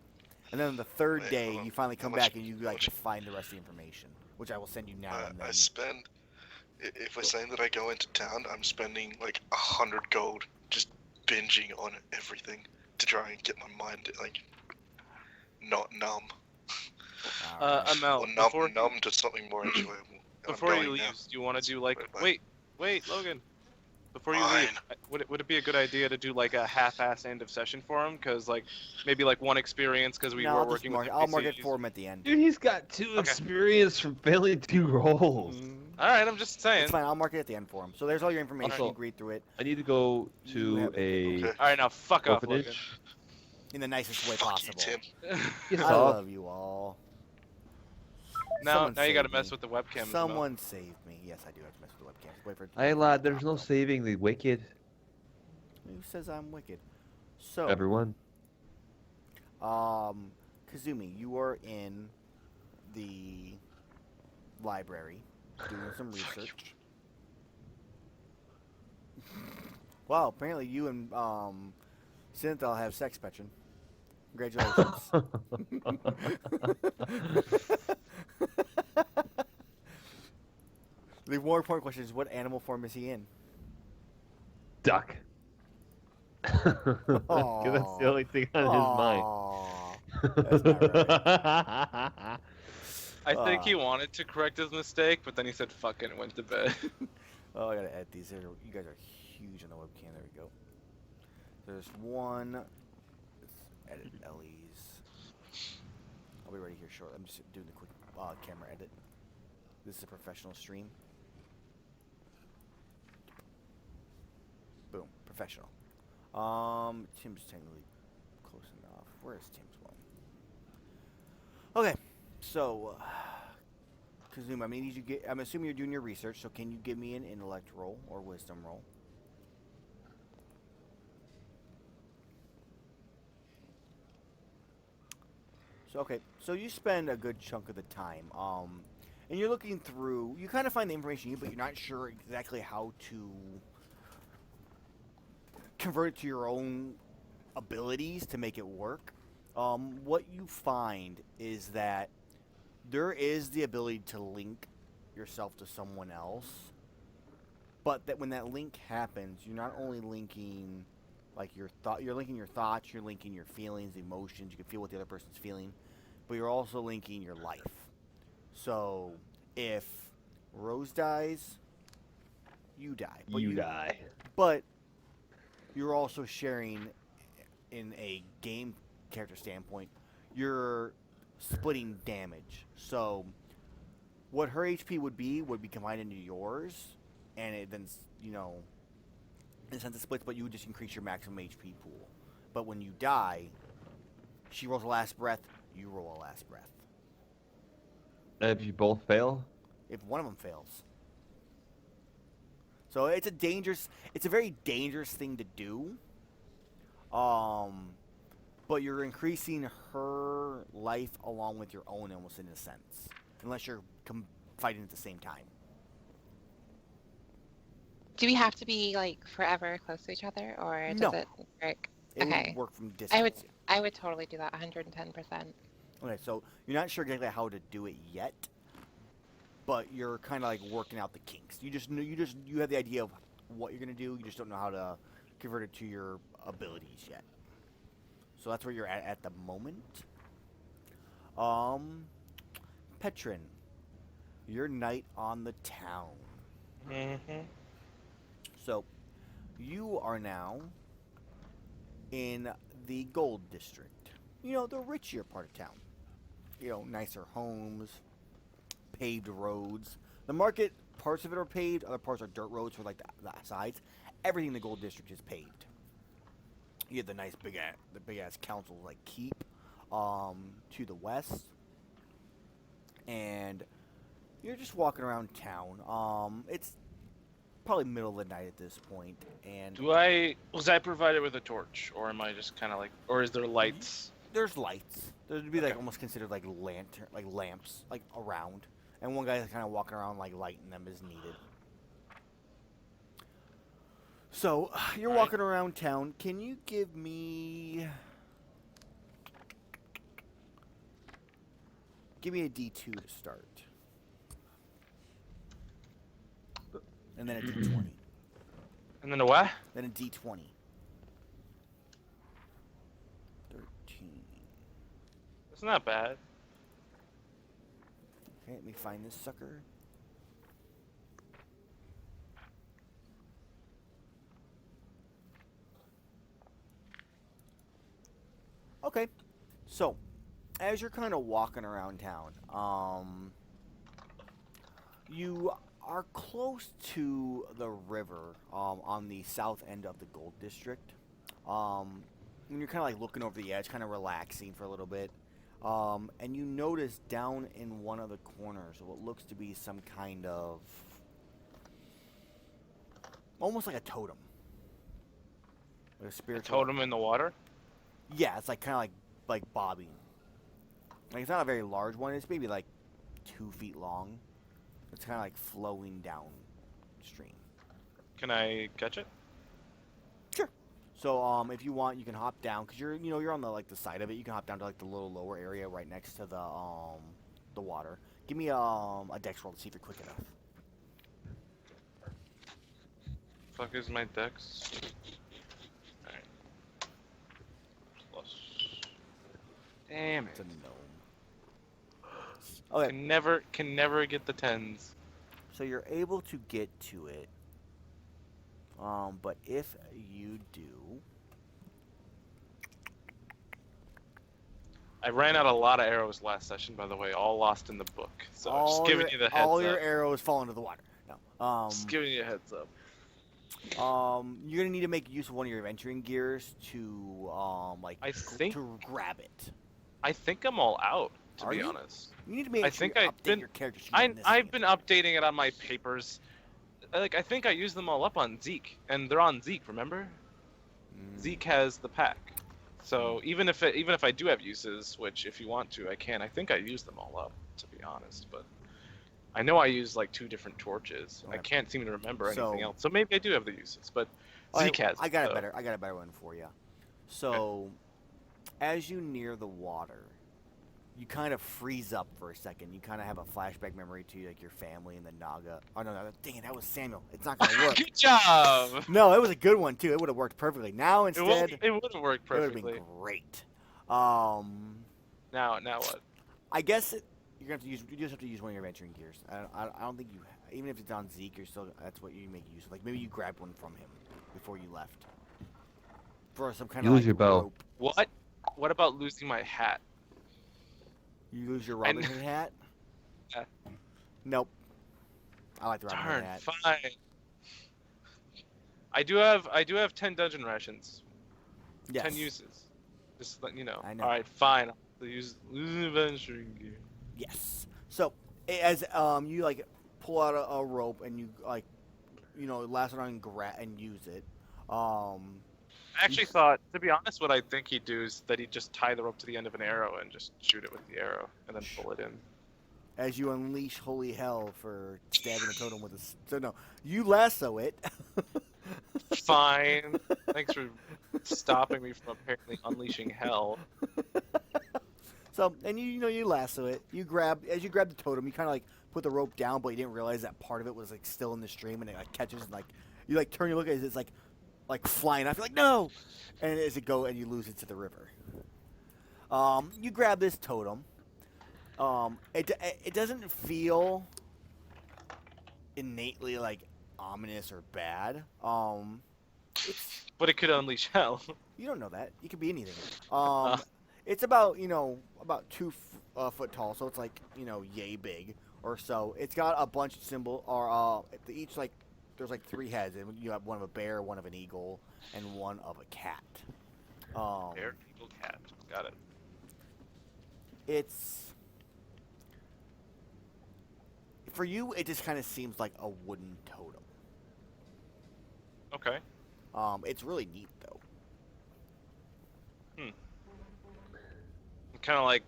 And then on the third Wait, day, hold on. you finally How come much- back and you how like much- find the rest of the information, which I will send you now. And then I spend. If we're saying that I go into town, I'm spending like 100 gold just binging on everything to try and get my mind like not numb Alright. Amell, or before, numb to something more enjoyable. And I'm before you going leave, now. do you want to do like Wait. wait, Logan? Before you Fine. leave, would it be a good idea to do like a half-ass end of session for him? Because like maybe like one experience because we No, were I'll just working with I'll mark it NPCs. for him at the end. Dude, he's got 2 experience from failing 2 rolls. All right, I'm just saying. It's fine. I'll mark it at the end for him. So there's all your information. Also- you can read through it I need to go You to have- a Okay. All right, now fuck off, Logan. orphanage. in the nicest way Fuck you, possible. Tim. Get I off. love you all. now Someone you got to save mess me. with the webcam. as well. Someone save me. Yes, I do have to mess with the webcam. Wait for it to Hey lad, there's pop no up. saving the wicked. Who says I'm wicked? So, Everyone. Kazumi, you are in the library doing some research. Wow, apparently you and Synthel have sex, Petron. Congratulations. The more important question is, what animal form is he in? Duck. 'Cause that's the only thing on Aw, that's not his mind. I think he wanted to correct his mistake, but then he said fuck it and went to bed. Oh, I gotta edit these. You guys are huge on the webcam. There we go. There's one. Let's edit Ellie's. I'll be ready here shortly. I'm just doing the quick camera edit. This is a professional stream. Boom, professional. Tim's technically close enough. Where is Tim's one? Okay, so Kazuma, I mean, I'm assuming you're doing your research. So can you give me an intellect roll or wisdom roll? So okay, so you spend a good chunk of the time, and you're looking through. You kind of find the information you, but you're not sure exactly how to convert it to your own abilities to make it work. What you find is that there is the ability to link yourself to someone else, but that when that link happens, you're not only linking like you're linking your thoughts, you're linking your feelings, emotions. You can feel what the other person's feeling, but you're also linking your life. So if Rose dies, you die. But you die. But you're also sharing, in a game character standpoint, you're splitting damage. So what her HP would be combined into yours, and it then, in a sense it splits, but you would just increase your maximum HP pool. But when you die, she rolls a last breath, you roll a last breath. And if you both fail, If one of them fails. So it's a very dangerous thing to do. But you're increasing her life along with your own, almost in a sense, unless you're fighting at the same time. Do we have to be like forever close to each other, or does No. it work? It Okay. would work from distance. I would. I would totally do that 110%. Okay, so you're not sure exactly how to do it yet, but you're kind of like working out the kinks. You have the idea of what you're gonna do. You just don't know how to convert it to your abilities yet. So that's where you're at the moment. Petrin, your night on the town. Mm-hmm. So you are now in the gold district. You know, the richier part of town. You know, nicer homes, paved roads. The market, parts of it are paved, other parts are dirt roads for like the sides. Everything in the gold district is paved. You have the nice big ass council like keep to the west, and you're just walking around town. It's probably middle of the night at this point, and Was I provided with a torch, or am I just kind of like, or is there lights? there's lights. There'd be like Okay. almost considered like lantern, like lamps, like around, and one guy's kind of walking around like lighting them as needed. So you're Alright. walking around town. Can you give me a D2 to start, and then a D20, And then a what? then a D20. 13. It's not bad. Okay, let me find this sucker. Okay, so as you're kind of walking around town, you are close to the river on the south end of the gold district. And you're kind of like looking over the edge, kind of relaxing for a little bit. And you notice down in one of the corners what looks to be some kind of almost like a totem, like a A spiritual totem in the water. Yeah, it's like kind of like bobbing. Like it's not a very large one. It's maybe like 2 feet long. It's kind of like flowing downstream. Can I catch it? Sure. So if you want, you can hop down because you're on the side of it. You can hop down to like the little lower area right next to the water. Give me a dex roll to see if you're quick enough. Fuck is my dex? Alright. Plus. Damn It's it. a gnome. Okay, Can never get the tens. so you're able to get to it. But if you do, I ran out a lot of arrows last session, by the way, all lost in the book. So just giving you the heads all up. your arrows fall into the water. No. Just giving you a heads up. You're gonna need to make use of one of your adventuring gears to I think- to grab it. I think I'm all out, to Are be you? honest. You need to make I sure think you I've update been- your character sheet. I've been updating it on my papers. I think I used them all up on Zeke, and they're on Zeke. Remember, Zeke has the pack. So even if I do have uses, which if you want to, I can. I think I used them all up, to be honest. But I know I used like 2 different torches. I Okay. can't seem to remember anything So- else. So maybe I do have the uses, but Alright, Zeke has. I got so. I got a better one for you. So, as you near the water, you kind of freeze up for a second. You kind of have a flashback memory to like your family and the Naga. Oh no, dang it, that was Samuel. It's not gonna work. Good job. No, it was a good one too. It would have worked perfectly. Now It instead, would have worked it would have perfectly. been great. Now what? I guess you're gonna have to use. You just have to use one of your adventuring gears. I don't think you. Even if it's on Zeke, you're still. That's what you make use of. Like maybe you grabbed one from him before you left. For some kind of Use like your bow. rope. What? What about losing my hat? You lose your Robin Hood hat. Yeah. Nope. I like the Robin Hood Darn, hat. fine. I do have 10 dungeon rations. Yes. 10 uses. Just let you know. I know. All right, fine. I'll use adventuring gear. Yes. So as you like pull out a rope and you like lasso it on and use it. I actually thought, to be honest, what I think he'd do is that he'd just tie the rope to the end of an arrow and just shoot it with the arrow and then pull it in. As you unleash holy hell for stabbing a totem with a so no, you lasso it. Fine. Thanks for stopping me from apparently unleashing hell. So and you lasso it. You grab the totem. You kind of like put the rope down, but you didn't realize that part of it was like still in the stream, and it like catches and like you like turn, you look at it, it's like like flying off. You're like, no! And as it go, and you lose it to the river. You grab this totem. It doesn't feel innately like ominous or bad. It's But it could unleash hell. You don't know that. It could be anything. It's about about 2 foot tall, so it's like yay big or so. It's got a bunch of symbol or each like there's like 3 heads, and you have one of a bear, one of an eagle, and one of a cat. Bear, eagle, cat. Got it. It's for you. It just kind of seems like a wooden totem. Okay. It's really neat though. Kind of like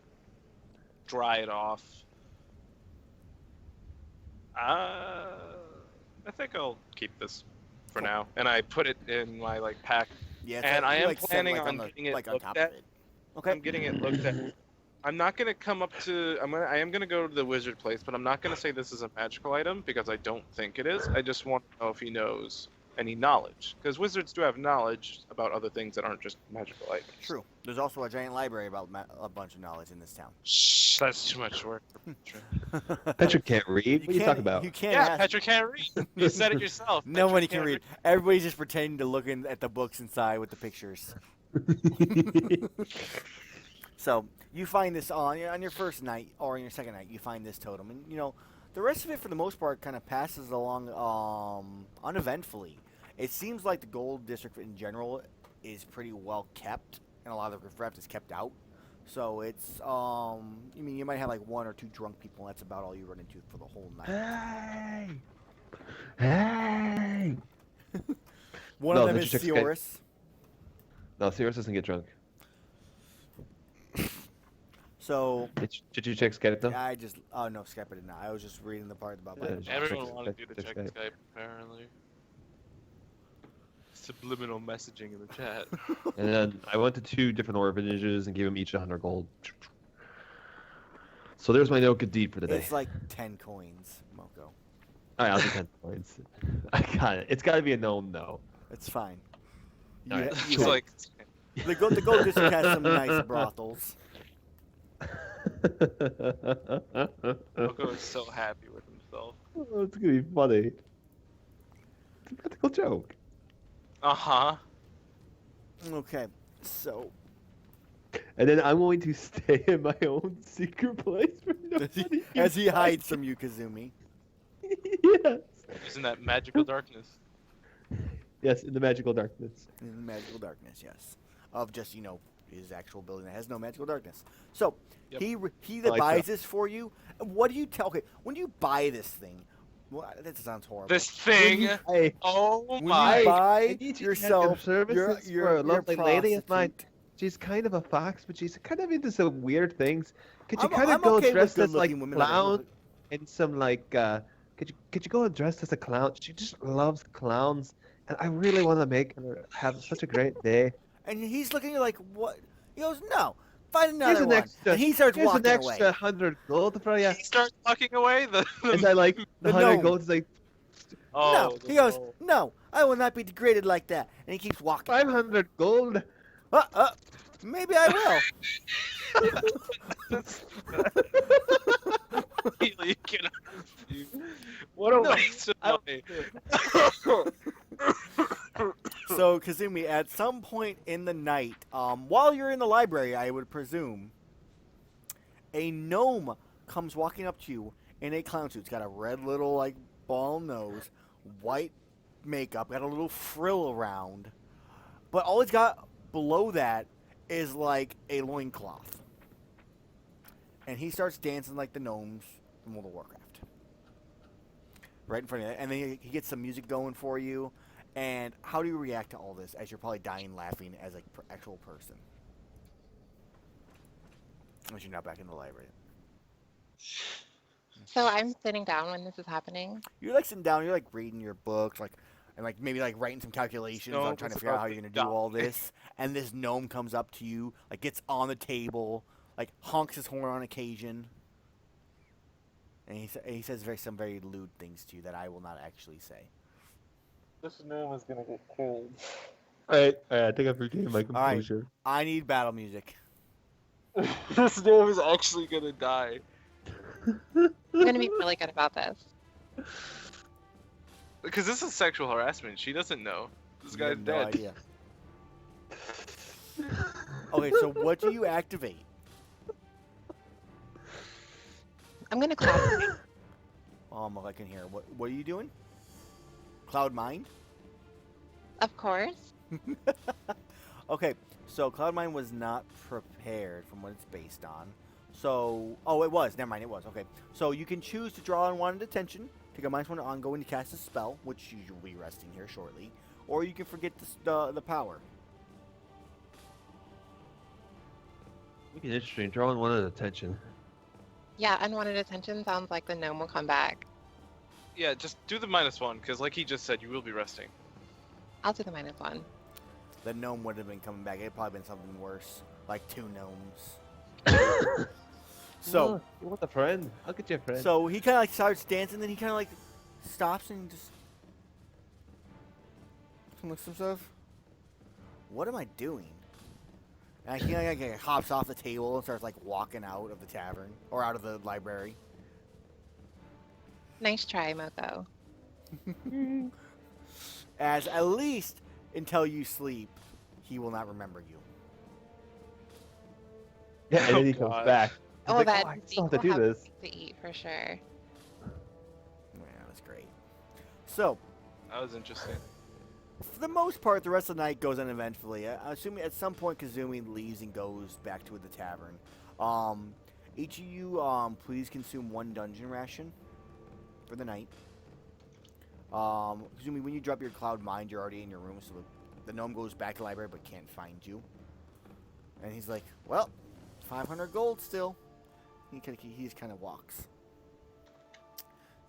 dry it off. I think I'll keep this for now, and I put it in my pack. Yeah, And I am like, set, planning like, on the, getting it like on looked top at. of it. Okay. I'm getting it looked at. I'm not gonna come up to. I am gonna go to the wizard place, but I'm not gonna say this is a magical item because I don't think it is. I just want to know if he knows any knowledge, because wizards do have knowledge about other things that aren't just magical items. True. There's also a giant library about a bunch of knowledge in this town. Shh, that's too much work for Petra. Patrick can't read. What are you talking about? You can't Yeah, ask. Petra can't read. You said it yourself. Nobody Petra can can't read. Everybody's just pretending to look at the books inside with the pictures. So you find this on your first night or on your second night. You find this totem, and the rest of it for the most part kind of passes along uneventfully. It seems like the gold district in general is pretty well kept, and a lot of the riffraff is kept out. So it's you might have like 1 or 2 drunk people, and that's about all you run into for the whole night. Hey! One No, of them the is chick's Seorus. No, Sirius doesn't get drunk. So Did you check Skype though? I just no, Skype did not. I was just reading the part about. Yeah, my Everyone Check- wanted to do the check check Skype. Skype, apparently. Subliminal messaging in the chat. And then I went to 2 different orphanages and gave them each 100 gold. So there's my no good deed for the day. It's like 10 coins, Moko. All right, I'll do 10 points. I got it. It's got to be a gnome though. It's fine. You, All right. you It's had- like, the gold district has some nice brothels. Coco is so happy with himself. Oh, it's gonna be funny. It's a practical joke. Uh-huh. Okay, so And then I'm going to stay in my own secret place for nobody. as he hides from you, Kazumi. Yes. Using that magical darkness. Yes, in the magical darkness. In the magical darkness, yes. Of just, his actual building that has no magical darkness. So, Yep. he I like buys that. this for you. What do you tell? Okay, when you buy this thing, well, that sounds horrible. This thing. Hey, Oh when my. you I buy need you to yourself, have services you're for a lovely lady of mine. prostitute. She's kind of a fox, but she's kind of into some weird things. Could you I'm- kind of I'm go okay with dressed as like good-looking women that clown look- and some could you go and dressed as a clown? She just loves clowns, and I really want to make her have such a great day. And he's looking at you like, what? He goes, no, find Here's another an one. extra. And he starts Here's walking an extra away. 100 gold for you. He starts walking away. As I like the The 100 gnome. gold is like Oh, No, the he goes, soul. no, I will not be degraded like that. And he keeps walking. 500 gold. Maybe I will. You cannot. What a No, waste of I- money. So, Kazumi, at some point in the night, while you're in the library, I would presume, a gnome comes walking up to you in a clown suit. It's got a red little, ball nose, white makeup, got a little frill around. But all he's got below that is, a loincloth. And he starts dancing like the gnomes from World of Warcraft. Right in front of you. And then he gets some music going for you. And how do you react to all this as you're probably dying laughing as an actual person? As you're not back in the library. So I'm sitting down when this is happening. You're sitting down, you're reading your books, and maybe writing some calculations No, on trying to it's figure out about how you're to gonna do all die. this. And this gnome comes up to you, gets on the table, honks his horn on occasion. And he says some very lewd things to you that I will not actually say. This gnome is gonna get killed. Alright, I think I've regained my right. composure. I need battle music. This gnome is actually gonna die. I'm gonna be really good about this. Because this is sexual harassment. She doesn't know. This You guy's have no dead. idea. Okay, so what do you activate? I'm gonna cloud. I can hear. What are you doing? Cloud Mind? Of course. Okay, so Cloud Mind was not prepared from what it's based on. So, oh, it was. Never mind, it was. Okay, so you can choose to draw unwanted attention, take a -1 ongoing to cast a spell, which you will be resting here shortly, or you can forget the power. Make it interesting. Drawing one at attention. Yeah, unwanted attention sounds like the gnome will come back. Yeah, just do the -1, because like he just said, you will be resting. I'll do the -1. The gnome would have been coming back. It'd probably been something worse, like 2 gnomes. So, Oh, you want a friend? I'll get you a friend. so he kind of like starts dancing, then he kind of like stops and just looks at himself. What am I doing? And he like hops off the table and starts like walking out of the tavern or out of the library. Nice try, Moko. As at least until you sleep, he will not remember you. yeah, and then he Oh, comes God. back. He's Oh, like, that I Zeke still have will to do have this. to eat for sure. Yeah, that's great. So, That was interesting. for the most part, the rest of the night goes uneventfully. I'm assuming at some point Kazumi leaves and goes back to the tavern. Each of you, please consume 1 dungeon ration for the night. Kazumi, when you drop your cloud mind, you're already in your room, so the gnome goes back to the library but can't find you. And he's like, well, 500 gold still. He just kind of walks.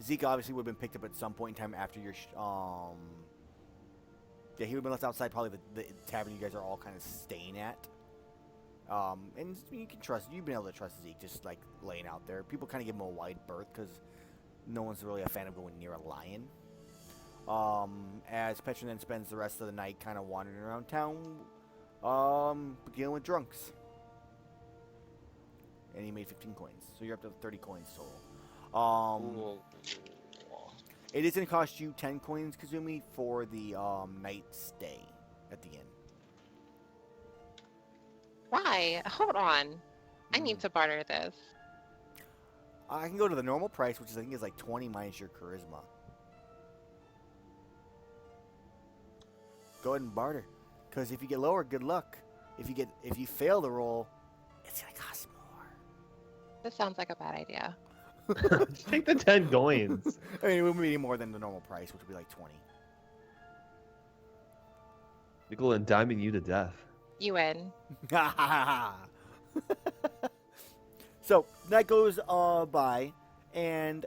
Zeke obviously would have been picked up at some point in time after your yeah, he would have been left outside probably the tavern you guys are all kind of staying at. And you can trust, you've been able to trust Zeke just like laying out there. People kind of give him a wide berth because no one's really a fan of going near a lion. As Petra then spends the rest of the night kind of wandering around town, dealing with drunks. And he made 15 coins, so you're up to 30 coins total. Cool. It is going to cost you 10 coins, Kazumi, for the night stay at the inn. Why? Hold on. I need to barter this. I can go to the normal price, which I think is like 20 minus your charisma. Go ahead and barter, because if you get lower, good luck. If you fail the roll, it's going to cost more. This sounds like a bad idea. Just take the 10 coins. I mean, it would be more than the normal price, which would be like 20. Nickel and diming you to death. You win. So that goes by, and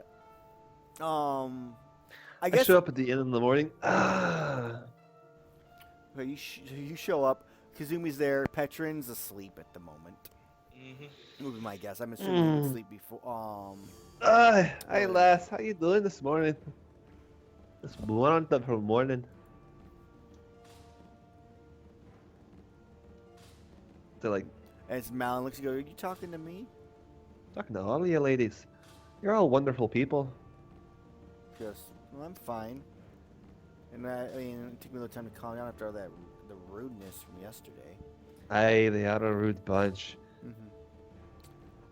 I I guess show up at the inn in the morning. okay, you show up. Kazumi's there. Petrin's asleep at the moment. Mm-hmm. Would be my guess. I'm assuming he would sleep before. Hey lass, how you doing this morning? This wonderful morning. They're like As Malin looks, you go, "Are you talking to me?" talking to all of you ladies. You're all wonderful people. She goes, "Well, I'm fine." And I mean, it took me a little time to calm down after all that the rudeness from yesterday. Aye, they are a rude bunch.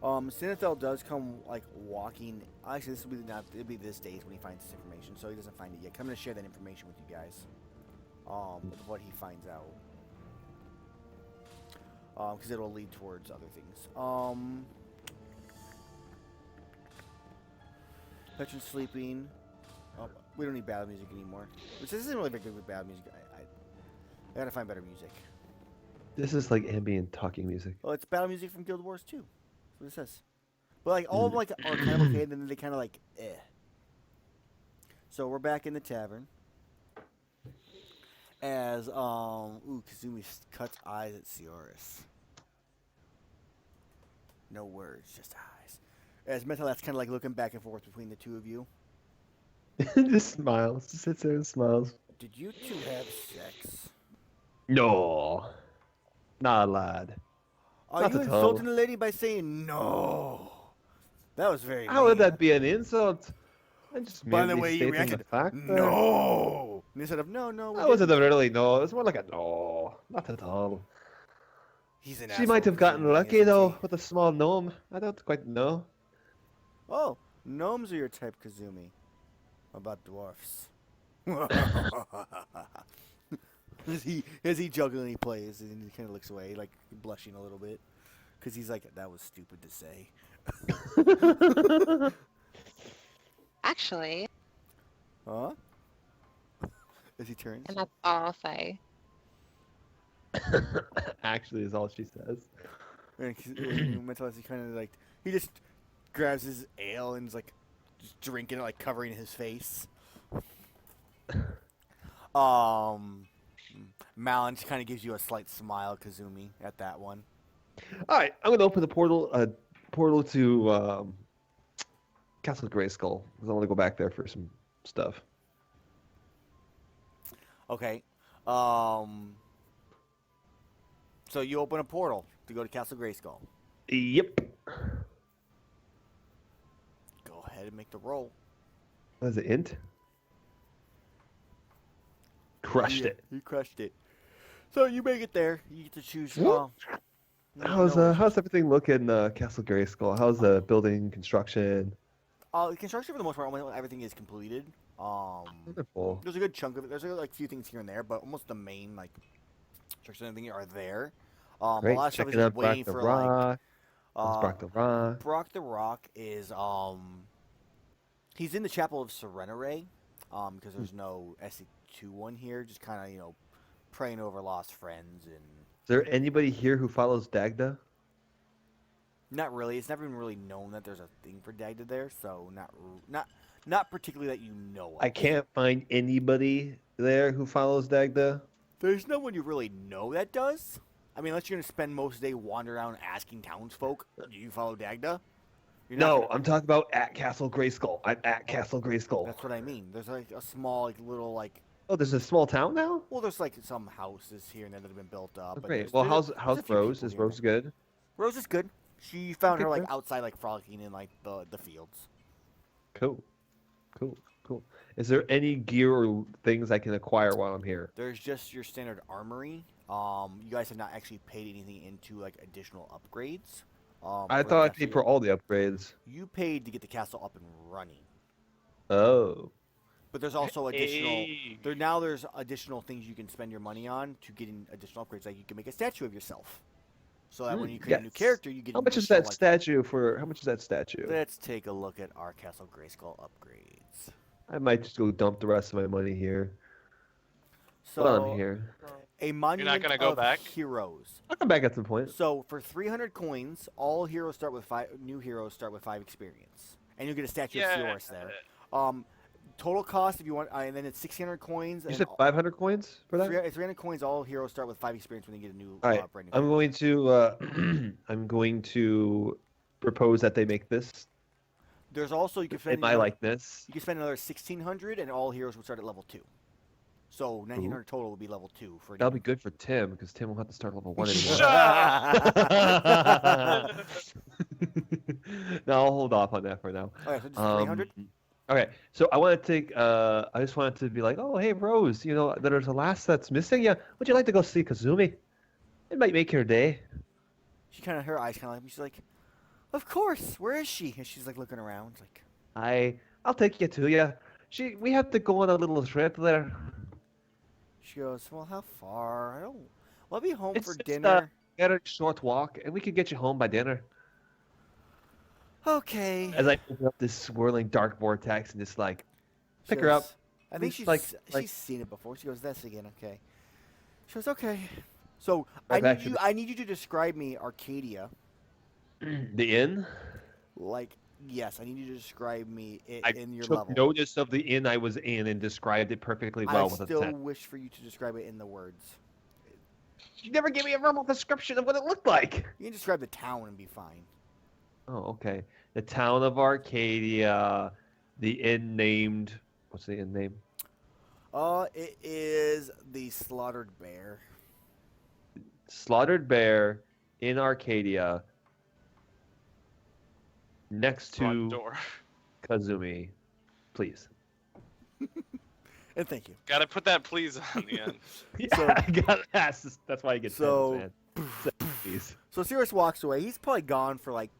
Sinethel does come like walking. Actually, this will be not. It'll be this days when he finds this information, so he doesn't find it yet. I'm gonna share that information with you guys. With what he finds out. Because it'll lead towards other things. Petron's sleeping. Oh, we don't need battle music anymore. Which isn't really very good with battle music. I gotta find better music. This is like ambient talking music. Well, it's battle music from Guild Wars 2. That's what it says. But like all of them like are kind of okay, and then they kind of like eh. So we're back in the tavern. As Kazumi cuts eyes at Sioris. No words, just eyes. As Methalat's kind of like looking back and forth between the two of you. Just smiles. Just sits there and smiles. Did you two have sex? No. Nah, lad. Are Not you at all. insulting the lady by saying no? That was very How would mean. that be an insult? I'm just By the merely way, you stating reacted, the fact there. no! Instead of, no, we That wasn't didn't. a really no. It was more like a no. Not at all. He's an She might asshole, have gotten Kazumi, lucky isn't though he? with a small gnome. I don't quite know. Oh, gnomes are your type, Kazumi. What about dwarfs? as he juggling, he plays, and he kind of looks away, like blushing a little bit, because he's like, that was stupid to say. Actually, Huh? As he turns. and that's all I'll say. Actually, is all she says. And Mentalist, he kind of like, he just grabs his ale and is like, just drinking it, like covering his face. Malin kind of gives you a slight smile, Kazumi, at that one. All right, I'm gonna open the portal. Portal to Castle Grayskull because I want to go back there for some stuff. Okay. So you open a portal to go to Castle Grayskull. Yep. Go ahead and make the roll. Was it int? Crushed it. You crushed it. So you make it there. You get to choose. How's everything looking, Castle Grayskull? How's the building construction? The construction for the most part, almost everything is completed. Wonderful. There's a good chunk of it. There's like a few things here and there, but almost the main like construction and everything are there. A Great. lot of stuff is Checking out like, waiting Brock the for like. Rock. Brock the Rock. Brock the Rock is he's in the Chapel of Serenere, because there's no SC2 one here. Just kind of praying over lost friends and. Is there anybody here who follows Dagda? Not really. It's never been really known that there's a thing for Dagda there, so not particularly that you know of. I can't find anybody there who follows Dagda. There's no one you really know that does. I mean, unless you're gonna spend most of the day wandering around asking townsfolk, do you follow Dagda? No, I'm talking about at Castle Grayskull. I'm at Castle Grayskull. That's what I mean. There's like a small, like little, like. Oh, there's a small town now? Well, there's like some houses here and there that have been built up. Oh, but great. there's- Well, there's how's a few Rose? people Is here. Rose good? Rose is good. She found Okay, her like good. outside, like frolicking in like the fields. Cool. Is there any gear or things I can acquire while I'm here? There's just your standard armory. You guys have not actually paid anything into like additional upgrades. I for the thought I castle paid for yet. all the upgrades. You paid to get the castle up and running, Oh. but there's also additional. Hey. There's additional things you can spend your money on to get in additional upgrades. Like you can make a statue of yourself, so that when you create a new yes. character, you get. How much is additional, that like- statue for? How much is that statue? Let's take a look at our Castle Grayskull upgrades. I might just go dump the rest of my money here. So While I'm here. a monument gonna go of back? heroes. I'll come back at some point. So for 300 coins, all heroes start with 5. New heroes start with 5 experience, and you get a statue of Seorus there. Total cost if you want, and then it's 600 coins. You and said 500 coins for that? 300 coins. All heroes start with 5 experience when they get a new All right. brand new. I'm going to I'm going to propose that they make this There's also you can spend in my another- likeness. You can spend another 1,600, and all heroes would start at level 2. So 1,900 total would be level 2 for. That'll be good for Tim because Tim will have to start level 1 anymore. No, I'll hold off on that for now. Okay, so just 300. Okay, so I want to take. I just wanted to be like, oh, hey, Rose, there's a lass that's missing. Yeah, would you like to go see Kazumi? It might make your day. She kind of her eyes kind of like she's like, of course. Where is she? And she's like looking around like. I'll take you to you. We have to go on a little trip there. She goes, well, how far? I don't. Well, I'll be home It's for just, dinner. Get a short walk, and we can get you home by dinner. Okay. As I open up this swirling dark vortex and just like She pick her up. goes, I think Just she's like- she's seen it before. She goes, that's again, okay. She goes, okay. So Right back to I need you to describe me Arcadia. the inn. Like, yes, I need you to describe me I in your took level. notice of the inn I was in and described it perfectly well I with a still 10. wish for you to describe it in the words. You never gave me a verbal description of what it looked like. You can describe the town and be fine. Oh, okay. The town of Arcadia, the inn named. What's the inn name? It is the slaughtered bear. Slaughtered bear in Arcadia, next Front to door. Kazumi, please. And thank you. Gotta put that please on the end. Yeah, So- I got that's why you get So- tens, man. So, please. So Sirius walks away. He's probably gone for like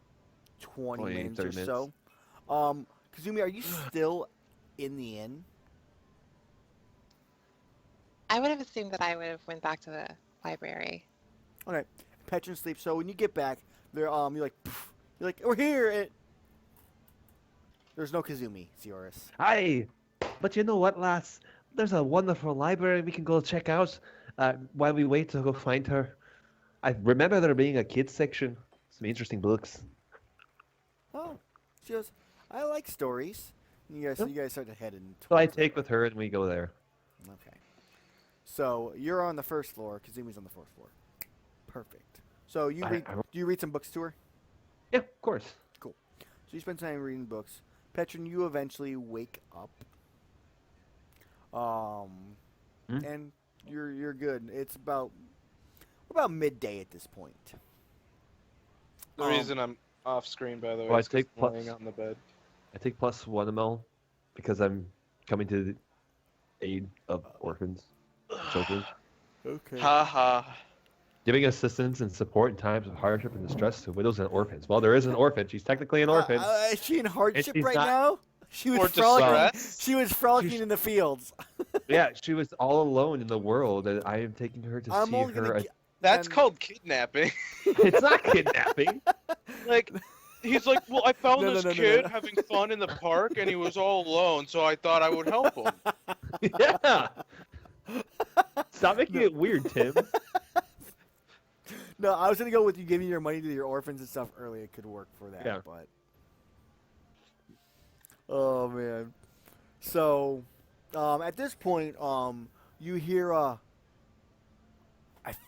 20 20, minutes 30 or minutes. so. Kazumi, are you still in the inn? I would have assumed that I would have went back to the library. Okay. Petron sleeps. So when you get back, you're like, we're here. There's no Kazumi, Sirius. Hi, but you know what, lass? There's a wonderful library we can go check out while we wait to go find her. I remember there being a kids section, some interesting books. Oh, she goes, I like stories. And you guys start to head in. So I towards take it. with her and we go there. Okay. So you're on the first floor. Kazumi's on the fourth floor. Perfect. So you read. Do you read some books to her? Yeah, of course. So you spend time reading books. Petron, you eventually wake up. And you're good. It's about midday at this point. The reason I'm off screen, by the way, Oh, I is 'cause take I'm laying on the bed. I take +1 Amell because I'm coming to the aid of orphans, children, Okay. Ha ha. giving assistance and support in times of hardship and distress to widows and orphans. Well, there is an orphan. She's technically an orphan. Is she in hardship she's right not- now? She was Or frolicking. distress. She was frolicking She's- in the fields. Yeah, she was all alone in the world, and I am taking her to I'm see only her. gonna. That's And- called kidnapping. It's not kidnapping. Like, he's like, well, I found No, this no, no, no, kid no. having fun in the park, and he was all alone, so I thought I would help him. Yeah. Stop making it weird, Tim. No, I was gonna go with you giving your money to your orphans and stuff early. It could work for that, Yeah. but oh man. So, at this point, you hear I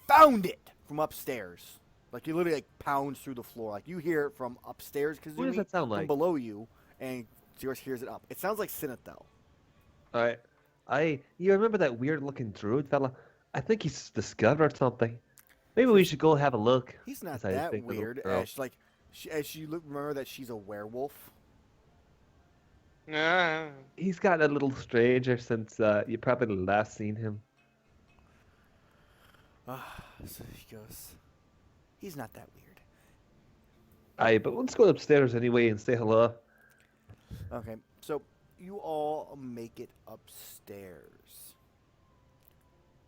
found it from upstairs. Like you literally like pounds through the floor. Like you hear it from upstairs, Kazumi, What does that sound from like? below you, and Zeros hears it up. It sounds like Sinatel. You remember that weird-looking druid fella? I think he's discovered something. Maybe we should go have a look. He's not As I that think the little weird. girl. As you remember that she's a werewolf. Yeah. He's gotten a little stranger since you probably last seen him. So he goes, he's not that weird. But let's go upstairs anyway and say hello. Okay, so you all make it upstairs.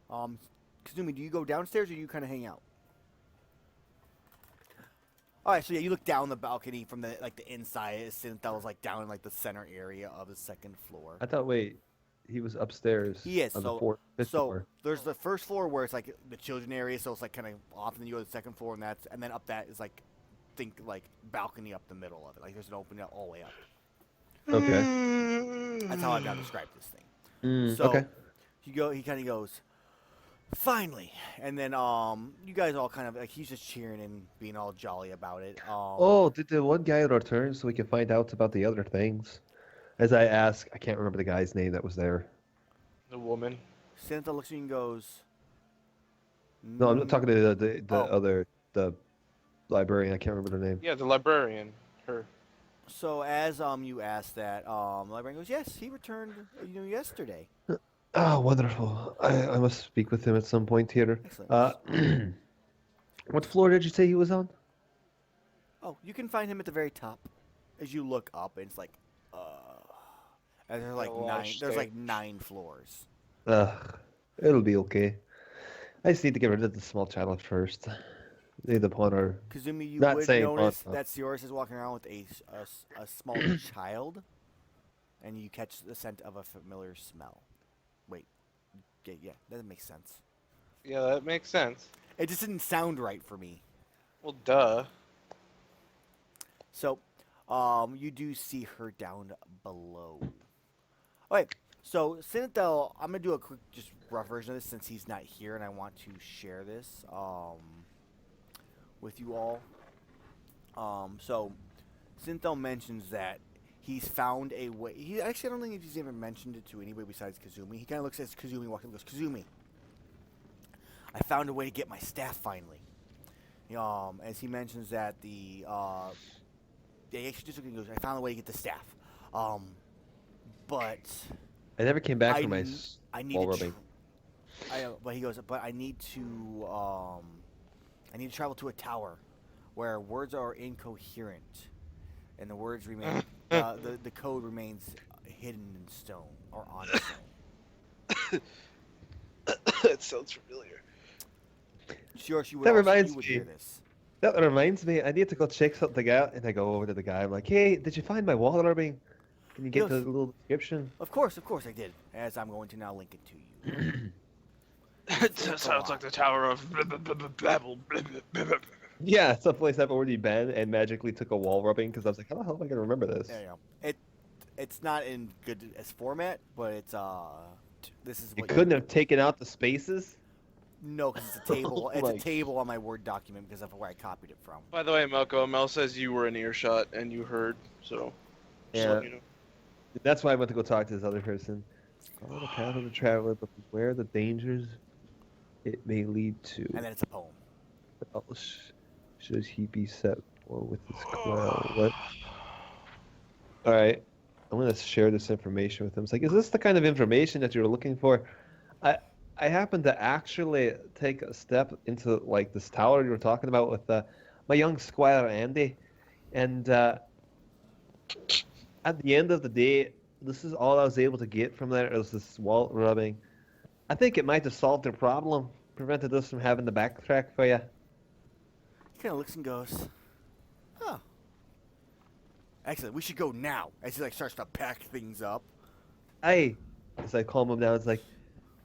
Kazumi, do you go downstairs or do you kind of hang out? All right, so yeah, you look down the balcony from the inside. That was like down in like the center area of the second floor. I thought, wait, he was upstairs. He is, on so- the fifth So floor. there's the first floor where it's like the children area, so it's like kind of off, and then you go to the second floor, and then up that is like balcony up the middle of it. Like there's an opening all the way up. Okay. That's how I've now described this thing. Mm, So okay. he kind of goes, finally, and then you guys all kind of like he's just cheering and being all jolly about it. Oh, did the one guy return so we can find out about the other things? As I ask, I can't remember the guy's name that was there. The woman. Santa looks at you and goes, No, I'm not talking to the Oh. the librarian. I can't remember the name. Yeah, the librarian. Her. So as you asked that, the librarian goes, yes, he returned yesterday. Oh, wonderful. I must speak with him at some point here. Excellent. What floor did you say he was on? Oh, you can find him at the very top. As you look up, and it's like, and there's like A lot of nine. There's like stairs. 9 floors. It'll be okay. I just need to get rid of the small child first. Need upon her. Kazumi, you Not would saying notice fun, that Sioris is walking around with a small child, and you catch the scent of a familiar smell. Wait, yeah, that makes sense. Yeah, that makes sense. It just didn't sound right for me. Well, duh. So, you do see her down below. Okay, so Sinatel, I'm gonna do a quick, just rough version of this since he's not here, and I want to share this with you all. So, Sinatel mentions that he's found a way. He actually, I don't think he's even mentioned it to anybody besides Kazumi. He kind of looks at Kazumi, walks up and goes, "Kazumi, I found a way to get my staff finally." As he mentions that they actually just look and goes, "I found a way to get the staff." But I never came back I from my n- I need wall to. rubbing. But he goes, but I need to. I need to travel to a tower where words are incoherent, and the words remain. The code remains hidden in stone or on stone. That sounds familiar. Sure, she would. That Also, reminds you would me. hear this. That reminds me, I need to go check something out, and I go over to the guy. I'm like, "Hey, did you find my wall rubbing? Can you get the Yes. little description?" Of course, I did. As I'm going to now link it to you. It sounds like the Tower of Babel. Yeah, someplace I've already been and magically took a wall rubbing because I was like, "How the hell am I gonna remember this?" There you go. It's not in good as format, but it's this is You what couldn't have taken out the spaces. No, because it's a table. It's a Like- table on my Word document because of where I copied it from. By the way, Melko, Amell says you were in earshot and you heard, so just Yeah. let you know. That's why I went to go talk to this other person. Follow the path of the traveler, but beware the dangers it may lead to. And then it's a poem. Else should he be set for with his quell? What? All right, I'm gonna share this information with him. It's like, is this the kind of information that you're looking for? I happen to actually take a step into like this tower you were talking about with my young squire Andy, and at the end of the day, this is all I was able to get from there. It was this wall rubbing. I think it might have solved their problem, prevented us from having to backtrack for you. He kind of looks and goes, "Huh. Excellent. We should go now." As he like starts to pack things up. Hey, as I calm him down, it's like,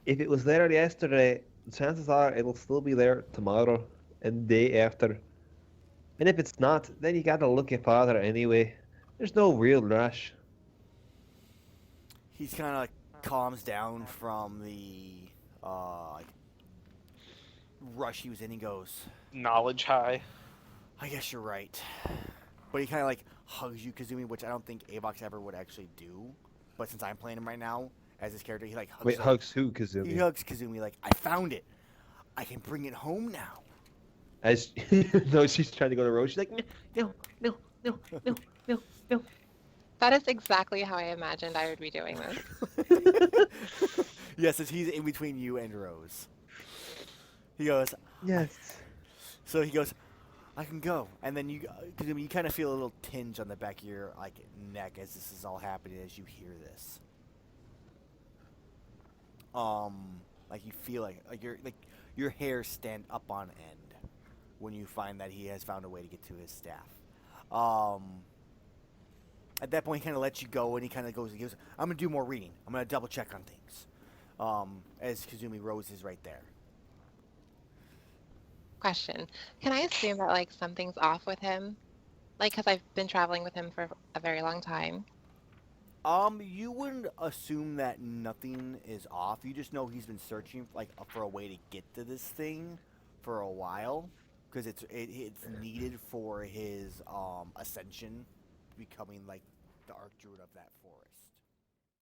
if it was there yesterday, chances are it'll still be there tomorrow and day after. And if it's not, then you gotta look at farther anyway. There's no real rush. He's kind of like calms down from the like, rush he was in. He goes, Knowledge high. "I guess you're right." But he kind of like hugs you, Kazumi, which I don't think Avox ever would actually do. But since I'm playing him right now as his character, he like hugs. Wait, like, hugs who, Kazumi? He hugs Kazumi like, "I found it. I can bring it home now." As no, she's trying to go to Rose. She's like, no, no, no, no, no, no. That is exactly how I imagined I would be doing this. Yes, as he's in between you and Rose. He goes, Yes. so he goes, "I can go." And then you kind of feel a little tinge on the back of your like neck as this is all happening as you hear this. Like you feel like your hair stand up on end when you find that he has found a way to get to his staff. At that point, he kind of lets you go, and he kind of goes, "I'm gonna do more reading. I'm gonna double check on things." As Kazumi Rose is right there. Question. Can I assume that like something's off with him? Like, because I've been traveling with him for a very long time. You wouldn't assume that nothing is off. You just know he's been searching like for a way to get to this thing for a while, because it's needed for his ascension, becoming like the Archdruid of that forest.